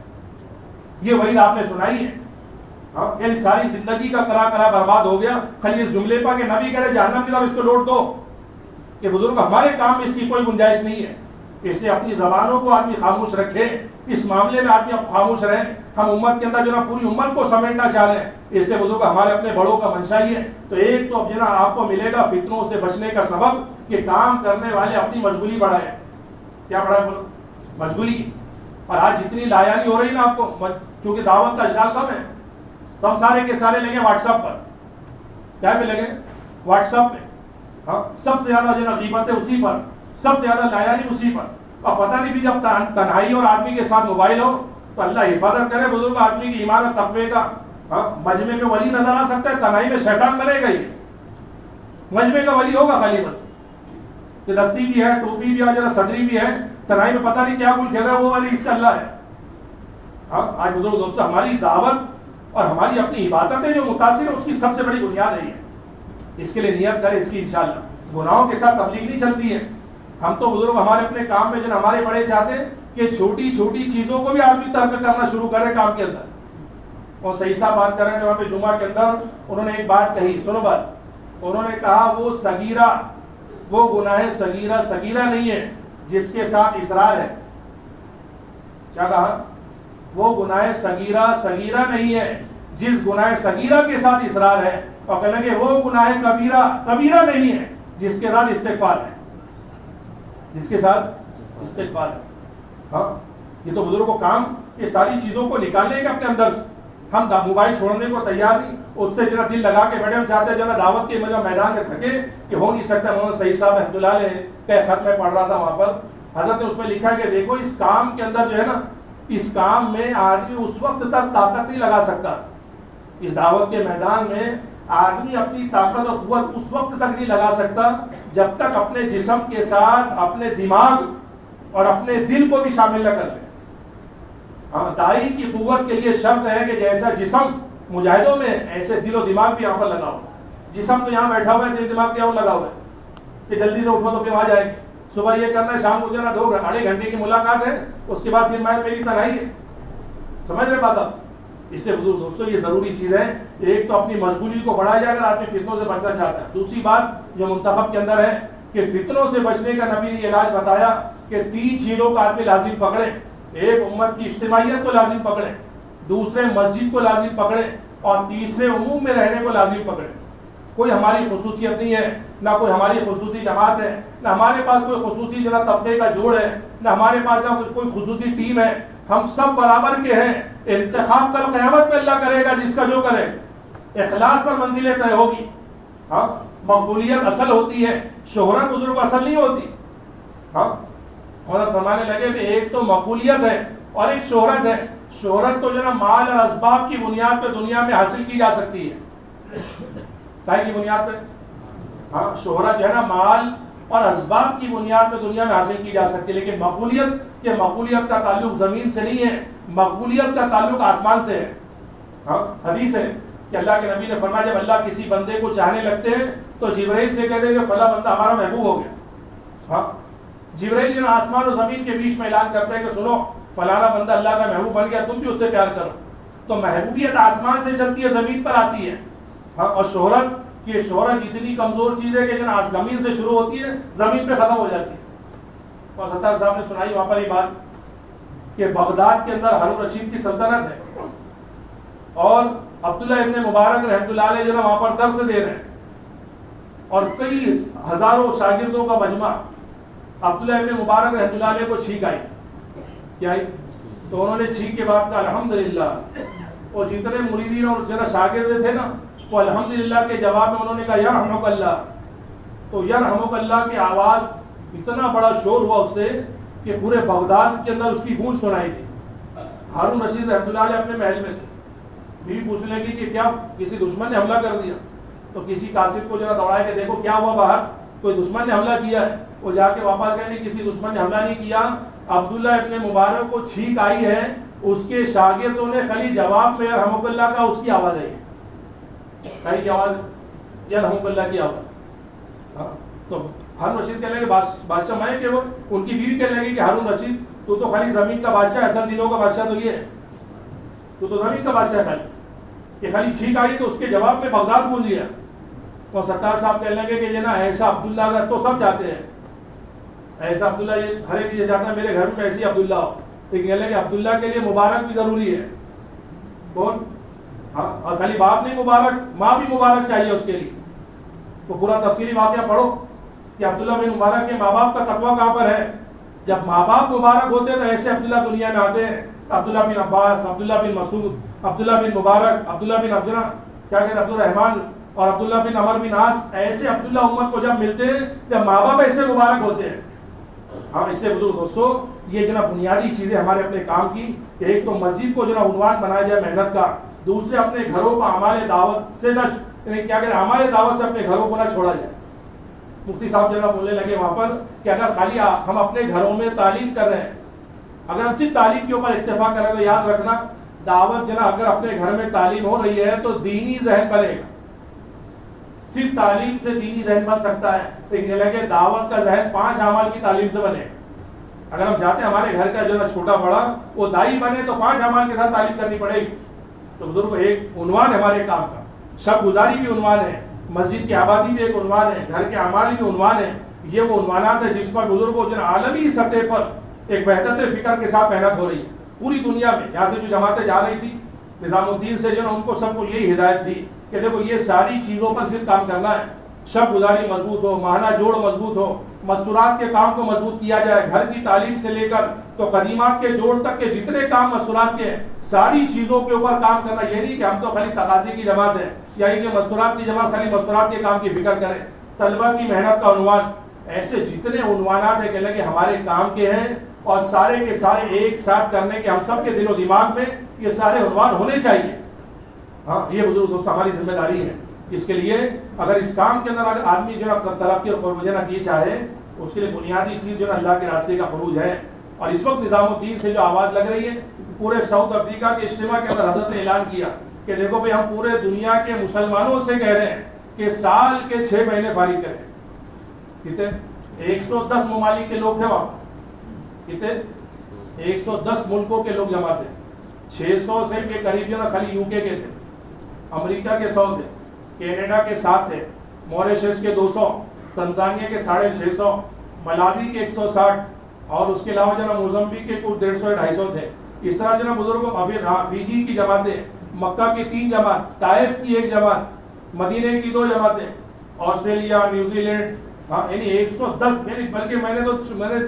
یہ وعید آپ نے سنائی ہے. یعنی ساری زندگی کا کرا برباد ہو گیا خالی اس جملے پر کہ نبی کہہ رہے جہنم کی طرف اس کو لوٹ دو. کہ بزرگ ہمارے کام میں اس کی کوئی گنجائش نہیں ہے. اس لیے اپنی زبانوں کو آدمی خاموش رکھے, اس معاملے میں آدمی خاموش رہے. ہم امت کے اندر جو نا پوری امت کو سمیٹنا چاہ رہے ہیں, اس لیے بزرگ ہمارے اپنے بڑوں کا منشا ہی ہے. تو ایک تو جو نا آپ کو ملے گا فتنوں سے بچنے کا سبب کہ کام کرنے والے اپنی مشغولی بڑھائیں. کیا بڑھائیں بولو؟ مشغولی. اور آج جتنی لایانی ہو رہی نا آپ کو, چونکہ دعوت کا اشغال کم ہے, تو ہم سارے کے سارے لگے واٹس ایپ پر. کیا پہ لگے؟ واٹس ایپ پہ. ہاں سب سے زیادہ جو نا غیبت ہے اسی پر, سب سے زیادہ لایانی اسی پر. اور پتہ نہیں بھی جب تنہائی اور آدمی کے ساتھ موبائل ہو تو اللہ حفاظت کرے بزرگ آدمی کی ایمان اور تقوی کا. مجمع میں ولی نظر آ سکتا ہے, تنہائی میں شیطان بنے گا ہی. مجمع کا ولی ہوگا خالی بس کہ دستی بھی ہے, ٹوپی بھی ہے, جو صدری بھی ہے, تنہائی میں پتہ نہیں کیا کچھ کھیل رہا ہے, وہ ولی اس کا اللہ ہے. ہاں آج بزرگ دوستو ہماری دعوت اور ہماری اپنی عبادتیں جو متاثر ہے اس کی سب سے بڑی بنیاد ہے. اس کے لیے نیت کرے اس کی انشاءاللہ. گناہوں کے ساتھ تبلیغ نہیں چلتی ہے. ہم تو بزرگ ہمارے اپنے کام میں جو ہمارے بڑے چاہتے ہیں کہ چھوٹی چھوٹی چیزوں کو بھی آدمی ترک کرنا شروع کرے کام کے اندر. اور صحیح صاحب بات کر رہے ہیں وہاں پہ جمعہ کے اندر, انہوں نے ایک بات کہی, سنو بات. انہوں نے کہا وہ صغیرہ, وہ گناہ صغیرہ صغیرہ نہیں ہے جس کے ساتھ اصرار ہے. کیا کہا؟ وہ گناہ صغیرہ صغیرہ نہیں ہے جس گناہ صغیرہ کے ساتھ اصرار ہے. اور کہنے کہ وہ گناہ کبیرہ کبیرہ نہیں ہے جس کے ساتھ استغفار ہے, جس کے ساتھ استغفار ہے. ہاں یہ تو بزرگوں کو کام یہ ساری چیزوں کو نکالنے کا اپنے اندر سے. ہم موبائل چھوڑنے کو تیار نہیں, اس سے جو دل لگا کے بیٹھے. ہم چاہتے ہیں جو دعوت کے میدان میں تھکے کہ ہو نہیں سکتا. مولانا صحیح صاحب رحمۃ اللہ علیہ کا خط میں پڑھ رہا تھا, وہاں پر حضرت نے اس میں لکھا کہ دیکھو اس کام کے اندر جو ہے نا, اس کام میں آدمی اس وقت تک طاقت نہیں لگا سکتا. اس دعوت کے میدان میں آدمی اپنی طاقت اور قوت اس وقت تک نہیں لگا سکتا جب تک اپنے جسم کے ساتھ اپنے دماغ اور اپنے دل کو بھی شامل نہ کر لے. ہاں داعی کی قوت کے لیے شرط ہے کہ جیسا جسم مجاہدوں میں ایسے دل و دماغ بھی یہاں پر لگا ہو. جسم تو یہاں بیٹھا ہوا ہے, دل دماغ کیا اور لگا ہوا ہے کہ جلدی سے اٹھو تو پھر وہاں جائے گی. صبح یہ کرنا ہے, شام کو جو ہے نا 2-2.5 گھنٹے کی ملاقات ہے, اس کے بعد پھر میری تنہائی ہے. سمجھ رہے بات آپ؟ اس لیے بزرگ دوستوں یہ ضروری چیز ہے. ایک تو اپنی مشغولی کو بڑھایا جائے اگر آدمی فتنوں سے بچنا چاہتا ہے. دوسری بات جو منتخب کے اندر ہے کہ فتنوں سے بچنے کا نبی نے علاج بتایا کہ 3 چیزوں کا آدمی لازم پکڑے. ایک امت کی اجتماعیت کو لازم پکڑے, دوسرے مسجد کو لازم پکڑے, اور تیسرے عموم میں رہنے کو لازم پکڑے. کوئی ہماری خصوصیت نہیں ہے, نہ کوئی ہماری خصوصی جماعت ہے, نہ ہمارے پاس کوئی خصوصی جو طبقے کا جوڑ ہے, نہ ہمارے پاس کوئی خصوصی ٹیم ہے. ہم سب برابر کے ہیں. انتخاب کل قیامت میں اللہ کرے گا جس کا جو کرے. اخلاص پر منزلیں طے ہوگی. ہاں مقبولیت اصل ہوتی ہے, شہرت بزرگ اصل نہیں ہوتی. ہاں حضرت فرمانے لگے کہ ایک تو مقبولیت ہے اور ایک شہرت ہے. شہرت تو جو نا مال اور اسباب کی بنیاد پہ دنیا میں حاصل کی جا سکتی ہے. کائے کی بنیاد پہ؟ ہاں شہرت جو ہے نا مال اور اسباب کی بنیاد پہ دنیا میں حاصل کی جا سکتی ہے. لیکن مقبولیت کا تعلق زمین سے نہیں ہے, مقبولیت کا تعلق آسمان سے ہے. ہاں حدیث ہے کہ اللہ کے نبی نے فرمایا جب اللہ کسی بندے کو چاہنے لگتے ہیں تو جبرائیل سے کہتے ہیں کہ فلاں بندہ ہمارا محبوب ہو گیا. ہاں جبرائیل جو آسمان اور زمین کے بیچ میں اعلان کرتے ہیں کہ سنو فلانا بندہ اللہ کا محبوب بن گیا تم بھی اس سے پیار کرو. تو محبوبیت آسمان سے چلتی ہے زمین پر آتی ہے. اور شہرت کی شہرت اتنی کمزور چیز ہے کہ جناب زمین سے شروع ہوتی ہے زمین پہ ختم ہو جاتی ہے. اور ستار صاحب نے سنائی وہاں پر یہ بات کہ بغداد کے اندر ہارون رشید کی سلطنت ہے اور عبداللہ ابن مبارک رحمۃ اللہ علیہ جو ہے وہاں پر درس دے رہے ہیں اور کئی ہزاروں شاگردوں کا مجمع. عبداللہ ابن مبارک رحمۃ اللہ علیہ کو چھینک آئی. کیا آئی؟ تو انہوں نے چھینک کے بعد کہا الحمدللہ. اور جتنے مریدین اور جنہ شاگرد تھے نا وہ الحمدللہ کے جواب میں انہوں نے کہا یرحمک اللہ. تو یرحمک اللہ کی آواز اتنا بڑا شور ہوا اس سے کہ پورے بغداد کے اندر اس کی گونج سنائی تھی. ہارون رشید رحمۃ اللہ علیہ اپنے محل میں تھے. بیوی پوچھنے لگی کہ کیا کسی دشمن نے حملہ کر دیا؟ تو کسی کاسب کو ذرا دوڑائے کہ دیکھو کیا ہوا باہر, کوئی دشمن نے حملہ کیا ہے. وہ جا کے واپس گئے نہیں کسی دشمن نے حملہ نہیں کیا. عبداللہ ابن مبارک کو چھینک آئی ہے, اس کے شاگردوں نے خالی جواب میں یرحمک اللہ کا, اس کی آواز آئی کہیں کی آواز یرحمک اللہ کی آواز. تو ہارون رشید کہنے لگے بادشاہ میں کہ وہ ان کی بیوی کہنے لگی کہ ہارون رشید تو خالی زمین کا بادشاہ, اصل دلوں کا بادشاہ تو یہ ہے, تو زمین کا بادشاہ خالی کہ خالی چھینک آئی تو اس کے جواب میں بغداد گونج گیا. تو ستار صاحب کہنے لگے کہ نا ایسا عبداللہ کا تو سب چاہتے ہیں, ایسا عبداللہ یہ ہر ایک یہ چاہتا ہے میرے گھر میں ایسی عبداللہ ہو. لیکن کہنے لگے عبداللہ کے لیے مبارک بھی ضروری ہے. کون؟ ہاں, اور خالی باپ نہیں مبارک, ماں بھی مبارک چاہیے اس کے لیے. تو پورا تفصیلی واقعہ پڑھو کہ عبداللہ بن مبارک کے ماں باپ کا تقویٰ کہاں پر ہے. جب ماں باپ مبارک ہوتے تو ایسے عبداللہ دنیا میں آتے ہیں. عبداللہ بن عباس, عبداللہ بن مسعود, عبداللہ بن مبارک, عبداللہ بن عبداللہ کیا کہتے ہیں عبد الرحمان اور عبداللہ بن عمر بن عاص. ایسے عبداللہ امت کو جب ملتے ہیں جب ماں باپ ایسے مبارک ہوتے ہیں. ہم اس سے بزرگ دوستو یہ جناب بنیادی چیزیں ہمارے اپنے کام کی, ایک تو مسجد کو جناب عنوان بنایا جائے محنت کا, دوسرے اپنے گھروں کو ہمارے دعوت سے نہ کیا کہتے ہیں ہمارے دعوت سے اپنے گھروں کو نہ چھوڑا جائے. مفتی صاحب جناب بولنے لگے وہاں پر کہ اگر خالی ہم اپنے گھروں میں تعلیم کر رہے ہیں, اگر ہم صرف تعلیم کے اوپر اتفاق کر رہے ہیں تو یاد رکھنا دعوت جناب اگر اپنے گھر میں تعلیم ہو رہی ہے تو دینی ذہن بنے گا. صرف تعلیم سے دینی ذہن بن سکتا ہے, لیکن لگے دعوت کا ذہن 5 اعمال کی تعلیم سے بنے. اگر ہم چاہتے ہیں ہمارے گھر کا جو ہے چھوٹا بڑا وہ دائی بنے تو 5 اعمال کے ساتھ تعلیم کرنی پڑے گی. تو بزرگ ایک عنوان ہے ہمارے کام کا, شب گزاری بھی عنوان ہے, مسجد کی آبادی بھی ایک عنوان ہے, گھر کے اعمال بھی عنوان ہے. یہ وہ عنوانات ہیں جس پر بزرگوں جو عالمی سطح پر ایک وحدت فکر کے ساتھ محنت ہو رہی ہے پوری دنیا میں. یہاں سے جو جماعتیں جا رہی تھی نظام الدین سے جو ان کو سب کو یہی ہدایت تھی کہ دیکھو یہ ساری چیزوں پر صرف کام کرنا ہے. شب گزاری مضبوط ہو, ماہانہ جوڑ مضبوط ہو, مسورات کے کام کو مضبوط کیا جائے, گھر کی تعلیم سے لے کر تو قدیمات کے جوڑ تک کے جتنے کام مسورات کے ہیں ساری چیزوں کے اوپر کام کرنا. یہ نہیں کہ ہم تو خالی تقاضے کی جماعت ہے یا یہ کہ مسورات کی جماعت خالی مسورات کے کام کی فکر کریں. طلبہ کی محنت کا عنوان, ایسے جتنے عنوانات ہیں کہ ہمارے کام کے ہیں اور سارے کے سارے ایک ساتھ کرنے کے ہم سب کے دل و دماغ میں یہ سارے عنوان ہونے چاہیے. ہاں یہ بزرگ دوست ہماری ذمہ داری ہے. اس کے لیے اگر اس کام کے اندر اگر آدمی جو ہے ترقی اور قرب جنت یہ چاہے اس کے لیے بنیادی چیز جو ہے اللہ کے راستے کا خروج ہے. اور اس وقت نظام الدین سے جو آواز لگ رہی ہے پورے ساؤتھ افریقہ کے اجتماع کے اندر حضرت نے اعلان کیا کہ دیکھو بھائی ہم پورے دنیا کے مسلمانوں سے کہہ رہے ہیں کہ سال کے 6 مہینے فارغ کریں. کتنے 110 ممالک کے لوگ تھے وہاں, کتنے 110 ملکوں کے لوگ جمع تھے. 600 سے کے قریب جو نا خالی یو کے تھے, امریکہ کے 100 تھے, کینیڈا کے 7 تھے, موریشس کے 200, تنزانیہ کے 650, ملاوی کے 160 اور اس کے علاوہ جناب موزمبیق کے کچھ 150-250 تھے. اس طرح جناب بزرگوں فیجی کی جماعتیں, مکہ کی 3 جماعت, طائف کی 1 جماعت, مدینے کی 2 جماعتیں, آسٹریلیا, نیوزی لینڈ, ہاں یعنی 110 بلکہ میں نے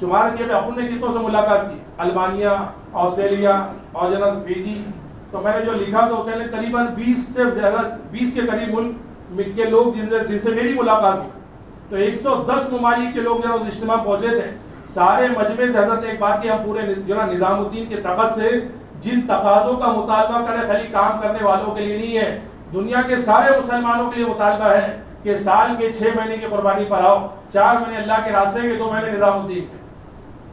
شمار کیا اپن نے کتنوں سے ملاقات کی, البانیہ, آسٹریلیا اور جناب فیجی. تو میں نے جو لکھا تو کہنے قریباً 20 سے زیادہ 20 کے قریب ملک کے لوگ جن سے میری ملاقات ہوئی. تو 110 ممالک کے لوگ جو اجتماع پہنچے تھے. سارے مجمع سے حضرت نے ایک بات کی ہم پورے جو نظام الدین کے تقاض سے جن تقاضوں کا مطالبہ کرے خالی کام کرنے والوں کے لیے نہیں ہے, دنیا کے سارے مسلمانوں کے لیے مطالبہ ہے کہ سال کے 6 مہینے کی قربانی پر آؤ, 4 مہینے اللہ کے راستے کے, 2 مہینے نظام الدین.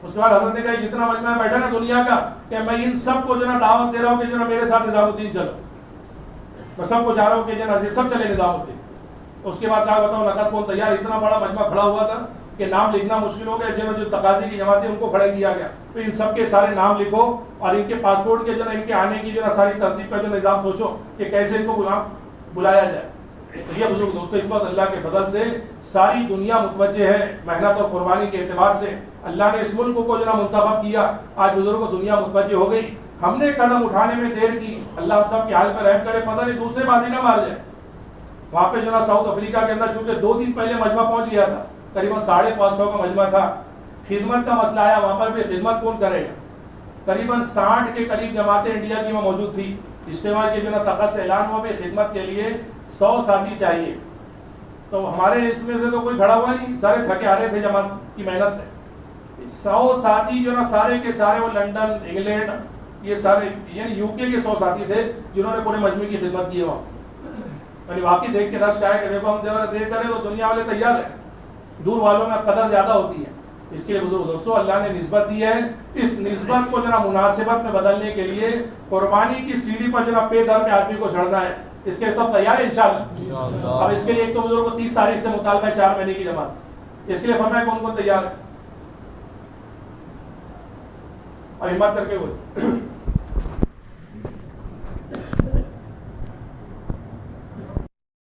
اس کے بعد حضرت نے کہا جتنا مجمع بیٹھا نا دنیا کا کہ میں ان سب کو جو نا دعوت دے رہا ہوں کہ جو نا میرے ساتھ نظام الدین چلو, میں سب کو جا رہا ہوں کہ جو نا سب چلے نظام الدین. اس کے بعد کیا بتاؤں نقد کون تیار, اتنا بڑا مجمع کھڑا ہوا تھا کہ نام لکھنا مشکل ہو گیا، جو تقاضے کی جماعتیں ان کو کھڑا کیا گیا، تو ان سب کے سارے نام لکھو اور ان کے پاسپورٹ کے جو ان کے آنے کی جو ساری ترتیب کا جو نظام سوچو کہ کیسے ان کو بلایا جائے۔ تو یہ بزرگ دوستو اس وقت اللہ کے فضل سے ساری دنیا متوجہ ہے محنت اور قربانی کے اعتبار سے، اللہ نے اس ملک کو جو منتخب کیا، آج بزرگوں دنیا متوجہ ہو گئی۔ ہم نے قدم اٹھانے میں دیر کی، اللہ ہم سب کے حال پر رحم کرے، پتہ نہیں دوسرے بازی نہ مار جائے۔ وہاں پہ جو ساؤتھ افریقہ کے اندر چونکہ 2 دن پہلے مجمع پہنچ گیا تھا، قریباً 550 کا مجمع تھا، خدمت کا مسئلہ آیا، وہاں پر بھی خدمت کون کرے گا؟ قریباً 60 کے قریب جماعتیں انڈیا کی وہاں موجود تھی، اجتماع کے جو تقاضے سے اعلان ہوا بھی خدمت کے لیے 100 ساتھی چاہیے، تو ہمارے اس میں سے تو کوئی کھڑا ہوا نہیں، سارے تھکے آ رہے تھے جماعت کی محنت سے۔ 100 ساتھی جو سارے کے سارے وہ لندن، انگلینڈ، یہ سارے یعنی یو کے 100 ساتھی تھے جنہوں نے پورے مجمع کی خدمت کی ہے وہاں۔ یعنی واقعی دیکھ کے رشک آیا کہ دیکھو ہم ذرا دیر کریں تو دنیا والے تیار ہیں، دور والوں میں قدر زیادہ ہوتی ہے۔ اس کے لیے بزرگ دوستو اللہ نے نسبت دی ہے، اس نسبت کو مناسبت میں بدلنے کے لیے قربانی کی سیڑھی پر پے در پہ آدمی کو چڑھنا ہے، اس کے لیے تب تیار ہے انشاءاللہ۔ اب اس کے لیے ایک تو بزرگ کو 30 تاریخ سے مطالبہ ہے 4 مہینے کی جماعت، اس کے لیے فرمایا کون کون تیار ہے اور ہمت کر کے ہوئے